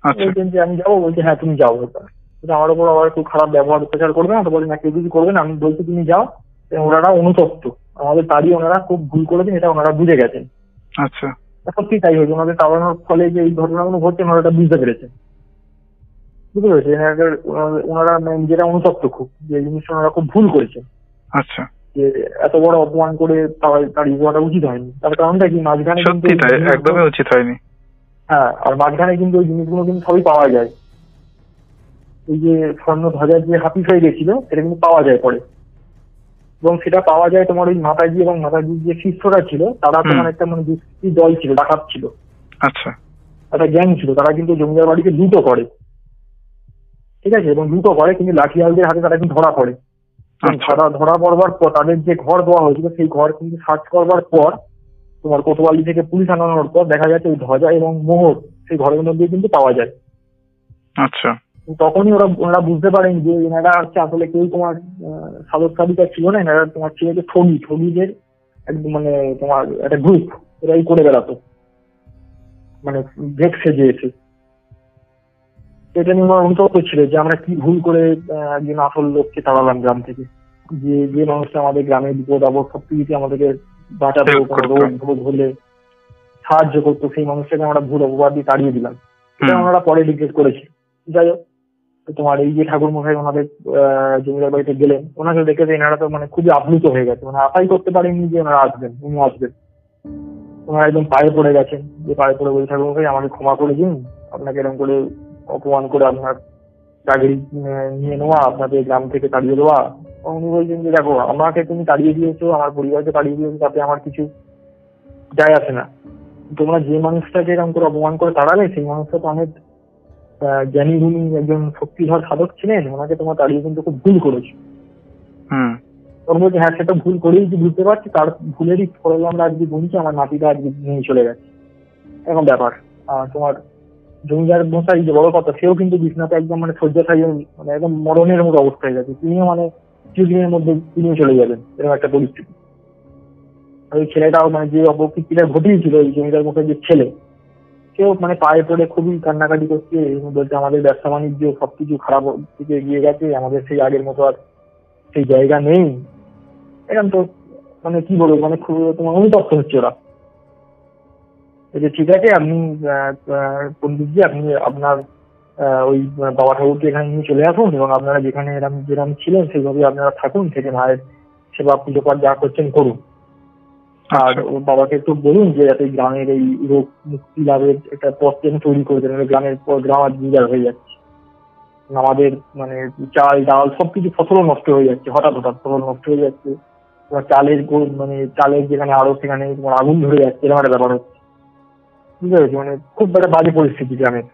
বলছেন যে আমি যাবো, বলছে হ্যাঁ তুমি যাও, আমার উপর আবার খুব খারাপ ব্যবহার অত্যাচার করবে না, তো বলছে না কেউ কিছু করবে না, আমি বলছি তুমি যাও। ওনারা অনুতপ্ত, আমাদের তাড়িয়ে ওনারা খুব ভুল করেছেন, এটা ওনারা বুঝে গেছেন। আচ্ছা, সত্যি তাই হয়েছে, ওনাদের তাড়ানোর ফলে যে এই ঘটনাগুলো ঘটছে ওনারা এটা বুঝতে পেরেছেন। বুঝতে পেরেছে ওনারা নিজেরা অনুতপ্ত খুব, যে জিনিসটা ওনারা খুব ভুল করেছেন। আচ্ছা, যে এত বড় অপমান করে তাড়িয়ে দেওয়াটা উচিত হয়নি। তার কারণটা কি, মাঝখানে কিন্তু একদমই উচিত হয়নি। হ্যাঁ, আর মাঝখানে কিন্তু ওই জিনিসগুলো কিন্তু সবই পাওয়া যায়। এই যে স্বর্ণ ধ্বজার যে হাফিস হয়ে গেছিল সেটা কিন্তু পাওয়া যায় পরে, এবং সেটা পাওয়া যায় তোমার ওই মাতাজি এবং মাতাজির যে শিষ্যরা ছিল তারা তোমার একটা মানে দুষ্কৃতী দল ছিল, ডাকাত ছিল। আচ্ছা, একটা গ্যাং ছিল, তারা কিন্তু জমিদার বাড়িতে লুট করে, ঠিক আছে, এবং লুট করে, কিন্তু লাঠিয়ালদের হাতে তারা কিন্তু ধরা পড়ে। ধরা পড়বার পর তাদের যে ঘর দেওয়া হয়েছিল সেই ঘর কিন্তু সার্চ করবার পর তোমার কোতোয়ালি থেকে পুলিশ আনানোর পর দেখা যাচ্ছে ওই ধ্বজা এবং মোহর সেই ঘরের মধ্যে কিন্তু পাওয়া যায়। আচ্ছা, তখনই ওরা বুঝতে পারেন যে এনারা হচ্ছে আসলে কেউ তোমার সাধক সাধিকা ছিল না, এনারা তোমার ছিল যে ঠগীদের একদম মানে তোমার একটা গ্রুপ, এরাই করে বেড়াতো মানে ভেক সেজে এসে। এটা নিয়ে আমার অনুতপ্ত ছিল যে আমরা কি ভুল করে একজন আসল লোককে তাড়ালাম গ্রাম থেকে, যে মানুষটা আমাদের গ্রামের বিপদ আপদ সবকিছু আমাদেরকে বাঁচাতো, রোগ হলে সাহায্য করতো, সেই মানুষটাকে আমরা ভুল অপবাদ দিয়ে তাড়িয়ে দিলাম। এটা ওনারা পরে রিগ্রেট করেছে। যাই হোক, তোমার এই যে ঠাকুর মশাই ওনাদের জমিদার বাড়িতে গেলেন, ওনাকে দেখে এনারা তো মানে খুবই আপ্লুত হয়ে গেছে, মানে আশাই করতে পারেননি যে ওনারা আসবেন, উনি আসবেন। ওনারা একদম পায়ে পড়ে গেছেন, যে পায়ে পড়ে বলছে ঠাকুর মশাই আমাকে ক্ষমা করে দিন, আপনাকে এরকম করে অপমান করে আপনার চাকরি নিয়ে নেওয়া, আপনাদের গ্রাম থেকে তাড়িয়ে দেওয়া। উনি বলছেন যে দেখো, আমাকে তুমি তাড়িয়ে দিয়েছো, আমার পরিবারকে তাড়িয়ে দিয়েছো, তাতে আমার কিছু যায় আসে না। তোমরা যে মানুষটাকে এরকম করে অপমান করে তাড়ালে সেই মানুষটা তো অনেক জ্ঞানী গুণী একজন শক্তিধর সাধক ছিলেন, ওনাকে তোমার তাড়িয়ে কিন্তু খুব ভুল করেছো। তখন বলছে হ্যাঁ সেটা ভুল করেই বুঝতে পারছি, তার ভুলেরই ফলে আমরা আজকে গুনছি, আমার নাতিটা আজকে নিয়ে চলে গেছে, এরকম ব্যাপার। আর তোমার জমিদার মশাই যে বড় কথা, সেও কিন্তু বিছনাতে একদম মানে শয্যাশায়ী, মানে একদম মরণের মতো অবস্থা হয়ে গেছে, তিনিও মানে কিছুদিনের মধ্যে তিনিও চলে যাবেন, এরকম একটা পরিস্থিতি। ওই ছেলেটাও মানে যে অপকীর্তিটা ঘটিয়েছিল ওই জমিদার মশাই যে ছেলে, সেও মানে পায়ে পড়ে খুবই কান্নাকাটি করছে, বলছে আমাদের ব্যবসা বাণিজ্য সবকিছু খারাপ দিকে এগিয়ে গেছে, আমাদের সেই আগের মতো আর সেই জায়গা নেই। এরকম তো মানে কি বলবো, মানে খুব তোমার অনুতপ্ত হচ্ছে ওরা। ঠিক আছে, আপনি পণ্ডিতজি আপনি আপনার ওই বাবা ঠাকুরকে এখানে নিয়ে চলে আসুন, এবং আপনারা যেখানে যেরকম ছিলেন সেইভাবে আপনারা থাকুন, থেকে মায়ের সেবা পুজো পাঠ যা করছেন করুন। আর বাবাকে একটু বলুন যে যাতে গ্রামের এই রোগ মুক্তি লাভের একটা পথ যেন তৈরি করে দেন, গ্রামের পর গ্রাম আর বিজার হয়ে যাচ্ছে, আমাদের মানে চাল ডাল সবকিছু ফসলও নষ্ট হয়ে যাচ্ছে, হঠাৎ ফসল নষ্ট হয়ে যাচ্ছে, চালের মানে চালের যেখানে আরো সেখানে তোমার আগুন ধরে যাচ্ছে, এরকম একটা ব্যাপার হচ্ছে। বুঝতে পেরেছি, মানে খুব একটা বাজে পরিস্থিতি গ্রামের।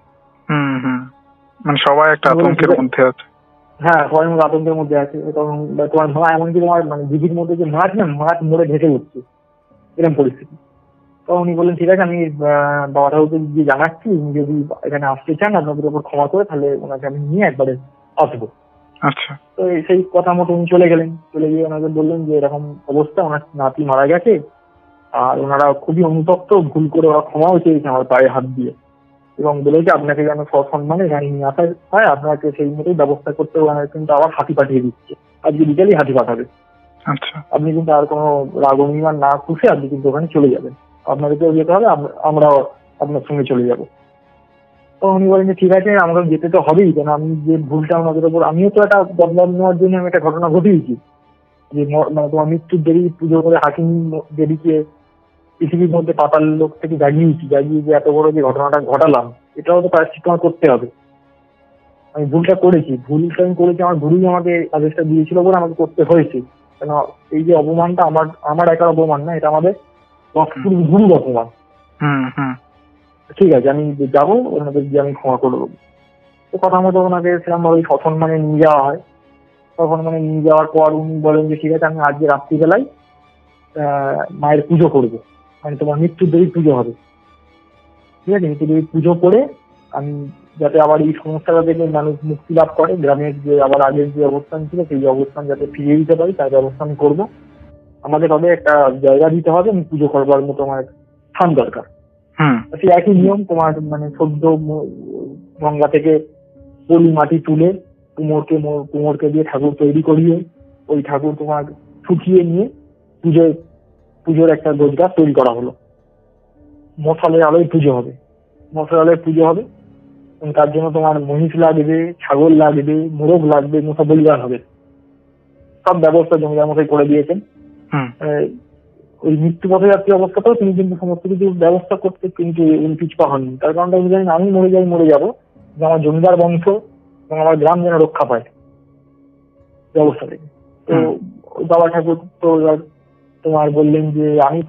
মানে সবাই একটা আতঙ্কের মধ্যে আছে। হ্যাঁ, সবাই মধ্যে আতঙ্কের মধ্যে আছে। তখন তোমার মা এমনকি তোমার মানে দিঘির মধ্যে যে মাছ না, মাছ মরে ভেসে উঠছে, এরকম পরিস্থিতি। তো উনি বললেন ঠিক আছে, আমি বাবা ঠাকুরকে গিয়ে জানাচ্ছি, উনি যদি এখানে আসতে চান আপনাদের উপর ক্ষমা করে, তাহলে ওনাকে আমি নিয়ে একবারে আসবো। আচ্ছা। তো সেই কথা মতো উনি চলে গেলেন, চলে গিয়ে ওনাকে বললেন যে এরকম অবস্থা, ওনার নাতি মারা গেছে, আর ওনারা খুবই অনুতপ্ত, ভুল করে ওরা ক্ষমাও চেয়েছে আমার পায়ে হাত দিয়ে, এবং বলেছে আপনাকে যেন সসম্মানে গাড়ি নিয়ে আসা হয়, আপনাকে সেই মতোই ব্যবস্থা করতে ওনারা কিন্তু আবার হাতি পাঠিয়ে দিচ্ছে, আজকে বিকেলেই হাতি পাঠাবে। আচ্ছা। আপনি কিন্তু আর কোনো রাগ অভিমান না খুশি আপনি কিন্তু ওখানে চলে যাবেন, আপনাদেরকেও যেতে হবে, আমরাও আপনার সঙ্গে চলে যাব। তো উনি বলেন যে ঠিক আছে, আমাকে যেতে তো হবেই, কেন আমি যে ভুলটা ওনাদের উপর, আমিও তো একটা বদলাম নেওয়ার জন্য আমি একটা ঘটনা ঘটিয়েছি, যে মানে তোমার মৃত্যুর দেবী পুজো করে হাকিম দেবীকে পৃথিবীর মধ্যে পাতাল লোক থেকে জাগিয়েছি, জাগিয়ে যে এত বড় যে ঘটনাটা ঘটালাম, এটাও তো প্রায়শ্চিত্ত করতে হবে। আমি ভুলটা করেছি, আমার গুরুই আমাকে আদেশটা দিয়েছিল বলে আমাকে করতে হয়েছে, কেন এই যে অপমানটা আমার একার অপমান না, এটা আমাদের গুরুর অপমান। ঠিক আছে, আমি যাবো, ওনাদের গিয়ে আমি ক্ষমা করে দেবো। তো কথা মতো ওনাকে সেরকম ভাবে সসম্মানে নিয়ে যাওয়া হয়। তখন মানে নিয়ে যাওয়ার পর উনি বলেন যে ঠিক আছে, আমি আজকে রাত্রিবেলায় মায়ের পুজো করবো, মানে তোমার মৃত্যুর দেবীর পুজো হবে, ঠিক আছে, মৃত্যুর দেবীর পুজো করে আমি যাতে আবার এই সমস্যাটা থেকে মানুষ মুক্তি লাভ করে, গ্রামের যে আবার আগের যে অবস্থান ছিল সেই অবস্থান যাতে ফিরিয়ে দিতে পারি তার ব্যবস্থা আমি করবো। আমাদের তবে একটা জায়গা দিতে হবে, আমি পুজো করবার মতো আমার স্থান দরকার। সেই একই নিয়ম, তোমার মানে সদ্য গঙ্গা থেকে পলি মাটি তুলে কুমোরকে দিয়ে ঠাকুর তৈরি করিয়ে ওই ঠাকুর তোমার শুকিয়ে নিয়ে পুজোর একটা গোজগাছ তৈরি করা হলো। মশালের আলোয় পুজো হবে, মশালের আলোয় পুজো হবে, এবং তার জন্য তোমার মহিষ লাগবে, ছাগল লাগবে, মোরগ লাগবে, মশা বলিদান হবে। সব ব্যবস্থা জমিদার মশাই করে দিয়েছেন। ওই মৃত্যু পথযাত্রী অবস্থাতেও তিনি কিন্তু সমস্ত কিছু ব্যবস্থা করতে কিন্তু পিছপা হননি। তার কারণটা আমি জানি আমি মরে যাবো, যে আমার জমিদার বংশ এবং আমার গ্রাম যেন রক্ষা পায় ব্যবস্থা থেকে। তো বাবা ঠাকুর তো তোমার বললেন যে আমি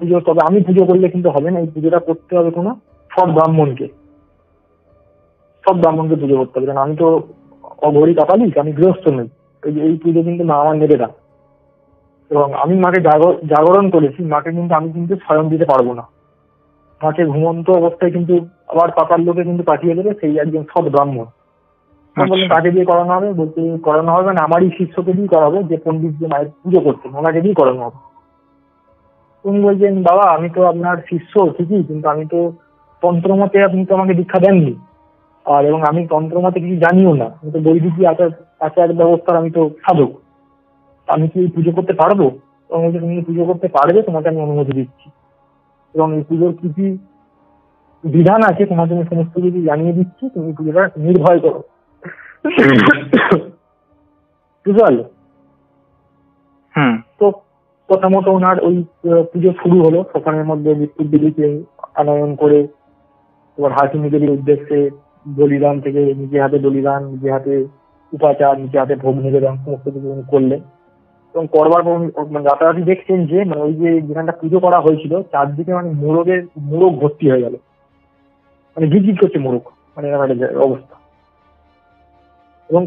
পুজো করলে কিন্তু হবে না, এই পুজোটা করতে হবে কোনো সব ব্রাহ্মণকে পুজো করতে হবে, কারণ আমি তো অঘরি কাপালিক, আমি গৃহস্থ নই, এই পুজো কিন্তু মা আমার নেবে না। এবং আমি মাকে জাগরণ করেছি, মাকে কিন্তু আমি কিন্তু স্বয়ং দিতে পারবো না, মাকে ঘুমন্ত অবস্থায় কিন্তু আবার পাতার লোকে কিন্তু পাঠিয়ে দেবে সেই একজন সব ব্রাহ্মণ। বললেন তাকে দিয়ে করানো হবে, বলতে করানো হবে না, আমারই শিষ্যকে দিয়ে করাবো, যে পণ্ডিত যে মায়ের পুজো করতেন ওনাকে দিয়ে করানো হবে। উনি বলছেন বাবা আমি তো আপনার শিষ্য ঠিকই, কিন্তু আমি তো তন্ত্রমতে আপনি তো আমাকে দীক্ষা দেননি, আর এবং আমি তন্ত্রমতে কিছু জানিও না, আমি তো বৈদিক আচার ব্যবস্থার আমি তো সাধক, আমি কি পুজো করতে পারবো? এবং বলছে তুমি পুজো করতে পারবে, তোমাকে আমি অনুমতি দিচ্ছি, এবং এই পুজোর কি কি বিধান আছে তোমাকে আমি সমস্ত কিছু জানিয়ে দিচ্ছি, তুমি পুজোটা নির্ভয় করো। বুঝতে পারলো? তো কথা মতো ওনার ওই পুজো শুরু হলো। সকালের মধ্যে মৃত্যুর দেবীকে আনয়ন করে তোমার হাসিনী দেবীর উদ্দেশ্যে বলিদান থেকে নিজে হাতে বলিদান, নিজে হাতে উপাচার, নিজে হাতে ভোগ নিবেদন সমস্ত কিছু করলেন। এবং করবার পর রাতারাতি দেখছেন যে মানে ওই যে যেখানটা পুজো করা হয়েছিল চারদিকে মানে মোরগ ভর্তি হয়ে গেল, মানে গিজগিজ করছে মোরগ, মানে এরকম একটা অবস্থা। এবং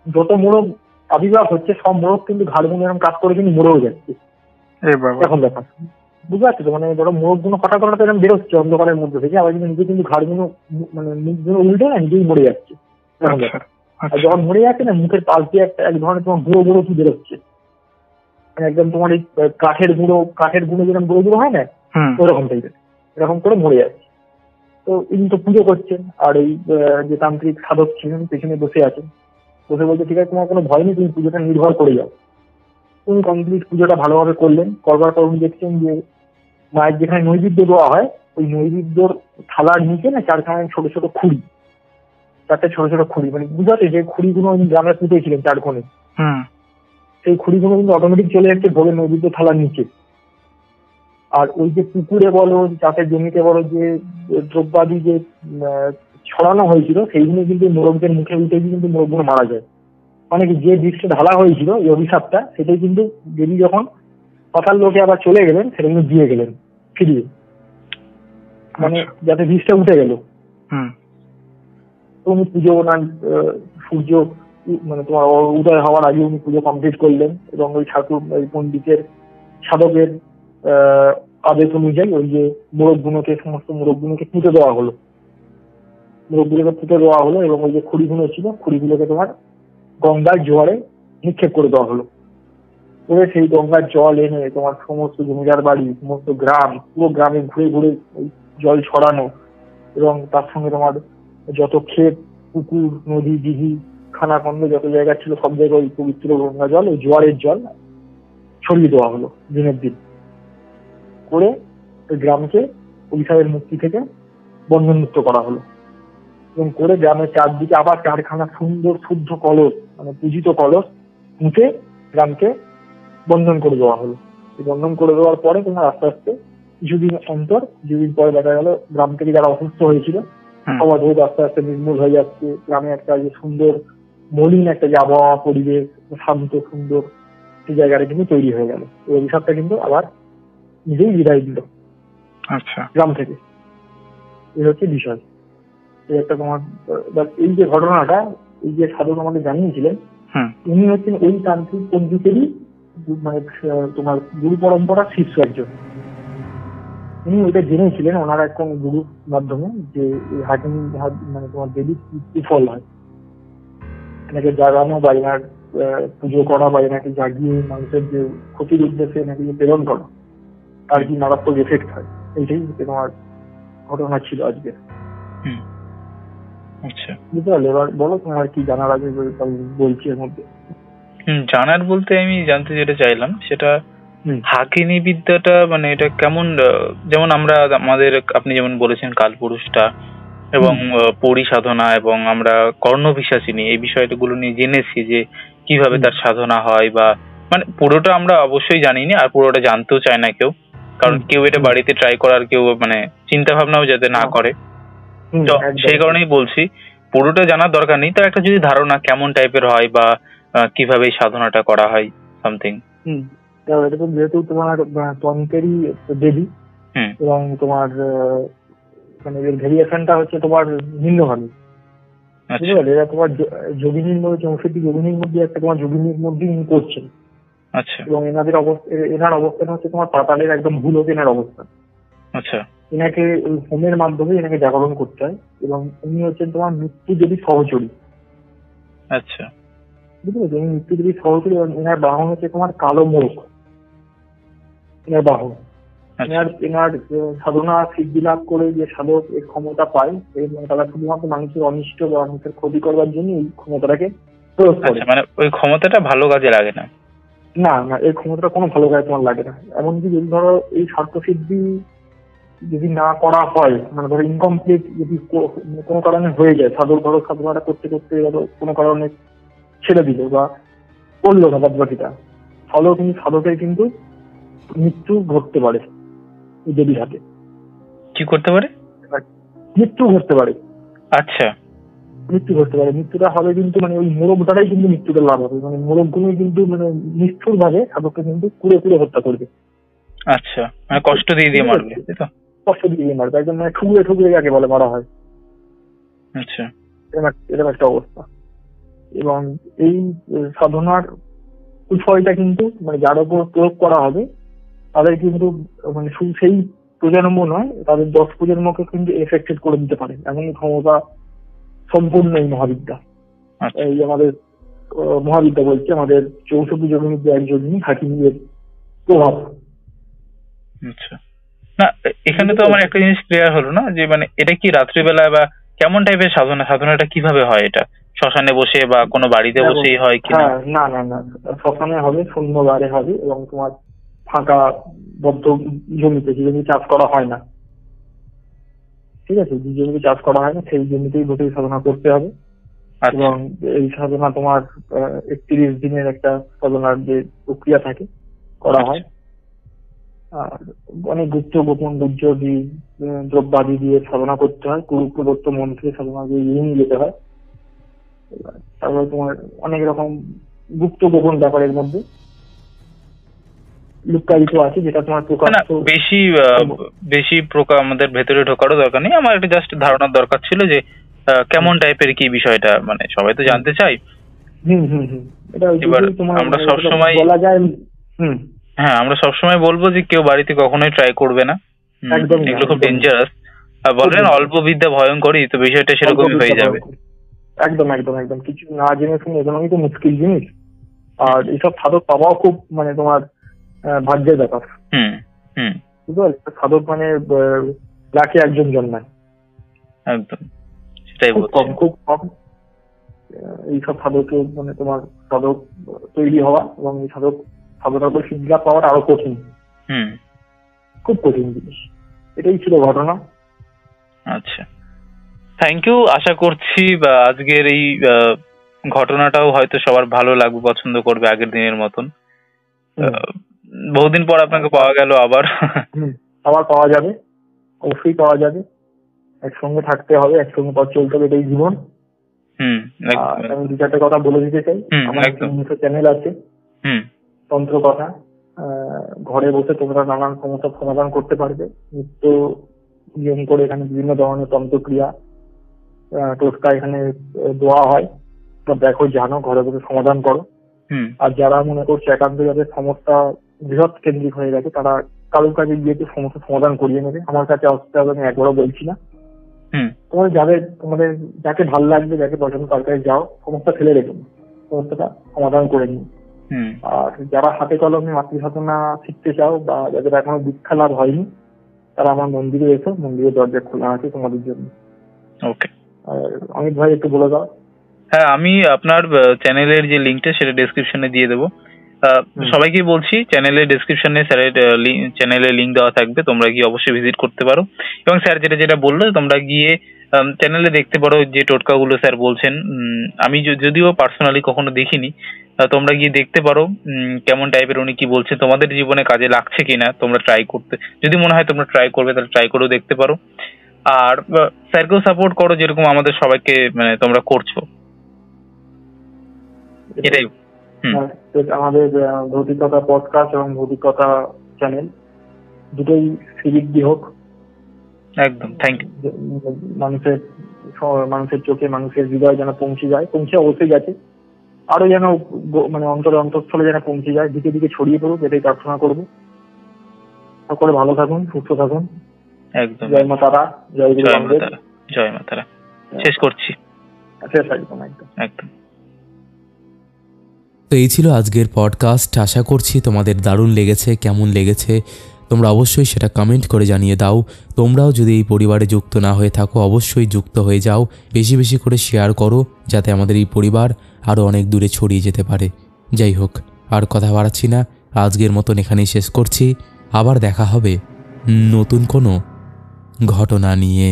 যত মোরগ আবির্ভাব হচ্ছে সব মোরগ কিন্তু ঘাড় গুলো এরকম কাজ করে কিন্তু মরেও যাচ্ছে। এখন ব্যাপার বুঝতে পারছো তো, মানে ধরো মোরগ গুলো হঠাৎ হঠাৎ এরকম বেরোচ্ছে অন্ধকারের মধ্যে থেকে, আবার কিন্তু নিজে কিন্তু ঘাড় গুলো মানে মুখগুলো উল্টে না নিজেই মরে যাচ্ছে। আর যখন মরে যাচ্ছে না মুখের পাশ দিয়ে এক ধরনের তোমার গুঁড়ো গুঁড়ো কি বেরোচ্ছে, মানে একদম তোমার এই কাঠের গুঁড়ো যেরকম গুঁড়ো গুঁড়ো হয় না ওরকম টাইপের, এরকম করে মরে যাচ্ছে। তো ইনি তো পুজো করছেন, আর এই যে তান্ত্রিক সাধক ছিলেন পেছনে বসে আছেন, বসে বলছে ঠিক আছে তোমার কোনো ভয় নেই, তুমি পুজোটা নির্ভর করে যাও। উনি কমপ্লিট পুজোটা ভালোভাবে করলেন। করবার পর উনি দেখছেন যে মায়ের যেখানে নৈবেদ্য দেওয়া হয় ওই নৈবেদ্যর থালার নিচে না চারখানা ছোট ছোট খুঁড়ি, চারটে ছোট ছোট খুঁড়ি, মানে বুঝাতে যে খুঁড়িগুলো উনি গ্রামে পুঁতেছিলেন চারখানে, সেই খুঁড়িগুলো কিন্তু অটোমেটিক চলে যাচ্ছে ভোগের নৈবেদ্য থালার নিচে। আর ওই যে পুকুরে বলো চাষের জমিতে বলো যে দ্রব্যাদি যে ছড়ানো হয়েছিল সেইগুলো কিন্তু মোরগদের মুখে উঠে কিন্তু মোরগগুলো মারা যায়। মানে কি যে বিষটা ঢালা হয়েছিল এই অভিশাপটা সেটাই কিন্তু দেবী যখন পাতাল লোকে আবার চলে গেলেন সেটা কিন্তু দিয়ে গেলেন ফিরিয়ে, মানে যাতে বিষটা উঠে গেল। তো উনি পুজো সূর্য মানে তোমার উদয় হওয়ার আগে উনি পুজো কমপ্লিট করলেন, এবং ওই ঠাকুর ওই পণ্ডিতের সাধকের আদেশ অনুযায়ী ওই যে সমস্ত মোরগগুলোকে পুঁতে দেওয়া হলো, এবং ওই যে খুঁড়িগুলো ছিল খুঁড়িগুলোকে তোমার গঙ্গার জোয়ারে নিক্ষেপ করে দেওয়া হলো। করে সেই গঙ্গার জল এনে তোমার সমস্ত জমিদার বাড়ি, সমস্ত গ্রাম, পুরো গ্রামে ঘুরে ঘুরে ওই জল ছড়ানো, এবং তার সঙ্গে তোমার যত ক্ষেত, পুকুর, নদী, দিঘি, খানাখন্দ যত জায়গা ছিল সব জায়গায় ওই পবিত্র গঙ্গা জল, ওই জোয়ারের জল ছড়িয়ে দেওয়া হলো দিনের দিন করে। ওই গ্রামকে অভিশাপের মুক্তি থেকে বন্ধনমুক্ত করা হলো, এবং করে গ্রামের চারদিকে আবার চারখানা সুন্দর শুদ্ধ কলস, মানে পূজিত কলস মুখে গ্রামকে বন্ধন করে দেওয়া হলো। বন্ধন করে দেওয়ার পরে তোমার আস্তে আস্তে কিছুদিন পরে দেখা গেল গ্রাম থেকে যারা অসুস্থ হয়েছিল সবার রোগ আস্তে আস্তে নির্মূল হয়ে যাচ্ছে। গ্রামে একটা যে সুন্দর মলিন একটা যে আবহাওয়া পরিবেশ, শান্ত সুন্দর সেই জায়গাটা কিন্তু তৈরি হয়ে গেল। এই অভিশাপটা কিন্তু আবার নিজেই বিদায় দিল গ্রাম থেকে। এই হচ্ছে বিষয়। এই একটা তোমার এই যে ঘটনাটা এই যে সাধক আমাদের জানিয়েছিলেন উনি হচ্ছেন ওই তান্ত্রিক পণ্ডিতেরই মানে তোমার গুরু পরম্পরার শিষ্য একজন। উনি ওইটা জেনেছিলেন ওনার এক গুরুর মাধ্যমে যে হাকিম মানে তোমার দেবী কি ফল হয়, এনাকে জাগানো বা এনার পুজো করা বা এনাকে জাগিয়ে মানুষের যে ক্ষতির উদ্দেশ্যে এনাকে প্রেরণ করা তার কি মারাত্মক এফেক্ট হয়, এইটাই তোমার ঘটনা ছিল আজকে। আচ্ছা বুঝতে পারলে? এবার বলো তোমার কি জানার আছে বলছি এর মধ্যে। জানার বলতে আমি জানতে যেটা চাইলাম সেটা হাকিনী বিদ্যাটা মানে এটা কেমন? যেমন আমরা আমাদের আপনি যেমন বলেছেন কালপুরুষটা এবং পরিসাধনা এবং আমরা কর্ণপিশাচিনী এই বিষয়গুলো নিয়ে জেনেছি যে কিভাবে তার সাধনা হয়, বা মানে পুরোটা আমরা অবশ্যই জানিনি আর পুরোটা জানতেও চায় না কেউ, কারণ কেউ এটা বাড়িতে ট্রাই করার কেউ মানে চিন্তা ভাবনাও যাতে না করে। তো সেই কারণেই বলছি পুরোটা জানার দরকার নেই, তার একটা যদি ধারণা কেমন টাইপের হয় বা কিভাবে এই সাধনাটা করা হয় সামথিং। এটা তো যেহেতু তোমার তন্ত্রেরই দেবী এবং তোমার মানে এর ভেরিয়েশনটা হচ্ছে তোমার ভিন্নভাবে, বুঝতে পারলে? এরা তোমার যোগিনীর মধ্যে 64 যোগিনীর মধ্যে একটা তোমার যোগিনীর মধ্যে ইনি করছেন। আচ্ছা। এবং এনার অবস্থান হচ্ছে তোমার পাতালের একদম ভুলক এনার অবস্থান। আচ্ছা। এনাকে ওই হোমের মাধ্যমে এনাকে জাগরণ করতে হয় এবং উনি হচ্ছেন তোমার মৃত্যু দেবীর সহচরী। আচ্ছা, বুঝতে পারছো? উনি মৃত্যু দেবীর সহচরী এবং এনার বাহন হচ্ছে তোমার কালো মোরগ, এনার বাহন। এনার সাধনা সিদ্ধি লাভ করে যে সাধক এর ক্ষমতা পায়, তারা শুধুমাত্র মানুষের অনিষ্ট বা মানুষের ক্ষতি করবার জন্য এই ক্ষমতাটাকে প্রয়োগ করে। মানে ওই ক্ষমতাটা ভালো কাজে লাগে না? না না, এই ক্ষমতাটা কোনো ভালো কাজে তোমার লাগে না। এমনকি যদি ধরো এই স্বার্থ সিদ্ধি যদি না করা হয়, মানে ধরো ইনকমপ্লিট যদি কোনো কারণে হয়ে যায়, সাধক ধরো সাধনাটা করতে করতে কোনো কারণে ছেড়ে দিল বা করলো না বাদ বাকিটা, ফলেও কিন্তু সাধকের কিন্তু মৃত্যু ঘটতে পারে এই দেবীর হাতে। কি করতে পারে? মৃত্যু ঘটতে পারে। আচ্ছা, মৃত্যু ঘটতে পারে। মৃত্যুটা হবে কিন্তু মানে ওই মোরগ দ্বারাই কিন্তু মৃত্যুটা লাভ হবে, মানে মোরগ গুলো কিন্তু মানে নিষ্ঠুর ভাবে সাধককে কিন্তু কুড়ে কুড়ে হত্যা করবে। আচ্ছা, মানে কষ্ট দিয়ে মারবে, তাই তো? কষ্ট দিয়ে মারবে একদম, মানে ঠুকরে ঠুকরে যাকে বলে মারা হয়। আচ্ছা, এরকম একটা অবস্থা। এবং এই সাধনার কুফলটা কিন্তু মানে যার উপর প্রয়োগ করা হবে তাদের কিন্তু মানে শুধু সেই প্রজন্ম নয়, তাদের 10 প্রজন্মকে কিন্তু এফেক্টেড করে দিতে পারে, এমনই ক্ষমতা সম্পূর্ণ এই মহাবিদ্যা। এই আমাদের মহাবিদ্যা বলছে আমাদের 64 যোগিনীর যে একজনই হাকিমের প্রভাব। আচ্ছা, না এখানে তো আমার একটা জিনিস ক্লিয়ার হলো না যে মানে এটা কি রাত্রিবেলা বা কেমন টাইপের সাধনা? সাধনাটা কিভাবে হয়? এটা শ্মশানে বসে বা কোনো বাড়িতে বসেই হয় কি? না না না, শ্মশানে হবে, শূন্যবারে হবে এবং তোমার ফাঁকা বদ্ধ জমিতে, যে জমি চাষ করা হয় না, ঠিক আছে, যে জমিতে চাষ করা হয় না সেই জমিতেই বসে সাধনা করতে হবে। এবং এই সাধনা তোমার 31 দিনের একটা সাধনার যে প্রক্রিয়া থাকে করা হয়। আর অনেক গুপ্ত গোপন দ্রব্যাদি দিয়ে সাধনা করতে হয়, প্রদত্ত মন্ত্রে সাধনা দিয়ে নিয়ে যেতে হয়। তারপরে তোমার অনেক রকম গুপ্ত গোপন ব্যাপারের মধ্যে লুকায়িত আছে, যেটা তোমার বেশি প্রকার আমাদের ভেতরে ঢোকারও দরকার নেই। আমার একটা জাস্ট ধারণার দরকার ছিল যে কেমন টাইপের কি বিষয়টা, মানে সবাই তো জানতে চাই। আমরা সবসময় বলা যায়। হ্যাঁ, আমরা সবসময় বলবো যে কেউ বাড়িতে কখনোই ট্রাই করবে না, এগুলো খুব ডেঞ্জারাস। আর বলেন অল্প বিদ্যা ভয়ঙ্করী, তো বিষয়টা সেরকমই হয়ে যাবে। একদম একদম একদম, কিছু না জেনে শুনে এজন্যই তো মুশকিল জিনিস। আর এইসব সাধক পাওয়াও খুব মানে তোমার ভাগ্যের ব্যাপার। বুঝতে পারলে? সাধক মানে লাখে একজন জন্মায়। একদম সেটাই খুব কম এইসব সাধকে মানে তোমার সাধক তৈরি হওয়া এবং এই সাধনার উপর সিদ্ধা পাওয়াটা আরো কঠিন, খুব কঠিন জিনিস। এটাই ছিল ঘটনা। আচ্ছা, থ্যাংক ইউ। আশা করছি আজকের এই ঘটনাটাও হয়তো সবার ভালো লাগবে, পছন্দ করবে আগের দিনের মতন। বহুদিন পর আপনাকে পাওয়া গেল আবার। আবার পাওয়া যাবে, অবশ্যই পাওয়া যাবে। একসঙ্গে থাকতে হবে, একসঙ্গে পথ চলতে হবে, এটাই জীবন। আমি 2-4টা কথা বলে দিতে চাই। আমার একটা চ্যানেল আছে তন্ত্র কথা, ঘরে বসে তোমরা নানান সমস্যার সমাধান করতে পারবে। নিত্য নিয়ম করে এখানে বিভিন্ন ধরনের তন্ত্রক্রিয়া টোটকা এখানে দেওয়া হয়, দেখো জানো, ঘরে বসে সমাধান করো। আর যারা মনে করছে একান্ত যাদের সমস্যা বৃহৎ কেন্দ্রিক হয়ে গেছে, তারা কারোর কাছে গিয়ে সমস্যার সমাধান করিয়ে নেবে। আমার কাছে আসতে হবে, আমি একবারও বলছি না। তোমাদের যাকে ভালো লাগবে, যাকে পছন্দ, তার কাছে যাও, সমস্যা ফেলে রেখো, সমস্যাটা সমাধান করে নিও। আর যারা হাতে কলমে মাতৃসাধনা শিখতে চাও বা যাদের এখনো দীক্ষা লাভ হয়নি, তারা আমার মন্দিরে এসো, মন্দিরের দরজা খোলা আছে তোমাদের জন্য। ওকে, অমিত ভাই একটু বলে দাও। হ্যাঁ, আমি আপনার চ্যানেলের যে লিঙ্কটা সেটা ডেসক্রিপশনে দিয়ে দেবো। সবাইকে বলছি, চ্যানেলের ডেসক্রিপশনে স্যারের চ্যানেলের লিঙ্ক দেওয়া থাকবে, তোমরা গিয়ে অবশ্যই ভিজিট করতে পারো। এবং স্যার যেটা বললো, তোমরা গিয়ে চ্যানেলে দেখতে পারো যে টোটকাগুলো স্যার বলছেন। আমি যদিও পার্সোনালি কখনো দেখিনি, তোমরা গিয়ে দেখতে পারো কেমন টাইপের উনি কি বলছে, তোমাদের জীবনে কাজে লাগছে কিনা তোমরা ট্রাই করতে, যদি মনে হয় তোমরা ট্রাই করবে তাহলে ট্রাই করেও দেখতে পারো। আর স্যারকেও সাপোর্ট করো যেরকম আমাদের সবাইকে মানে তোমরা করছো, এটাই। আমাদের ভৌতিকতা পডকাস্ট এবং ভৌতিকতা চ্যানেল দুটোই সিরিজ হোক। একদম, থ্যাংক ইউ। মানুষের চোখে, মানুষের হৃদয় যেন পৌঁছে অবশ্যই গেছে, আরো যেন মানে অন্তঃস্থলে যেন পৌঁছে যায়, দিকে দিকে ছড়িয়ে পড়ুক, এটাই প্রার্থনা করবো। সকলে ভালো থাকুন, সুস্থ থাকুন। একদম। জয় মা তারা, জয় গুরু রামদেব। জয় মা তারা। শেষ করছি। একদম একদম একদম। তো এই ছিল আজকের পডকাস্ট। আশা করছি তোমাদের দারুণ লেগেছে। কেমন লেগেছে তোমরা অবশ্যই সেটা কমেন্ট করে জানিয়ে দাও। তোমরাও যদি এই পরিবারে যুক্ত না হয়ে থাকো অবশ্যই যুক্ত হয়ে যাও, বেশি বেশি করে শেয়ার করো, যাতে আমাদের এই পরিবার আরও অনেক দূরে ছড়িয়ে যেতে পারে। যাই হোক, আর কথা বাড়াচ্ছি না, আজকের মতন এখানেই শেষ করছি। আবার দেখা হবে নতুন কোনো ঘটনা নিয়ে।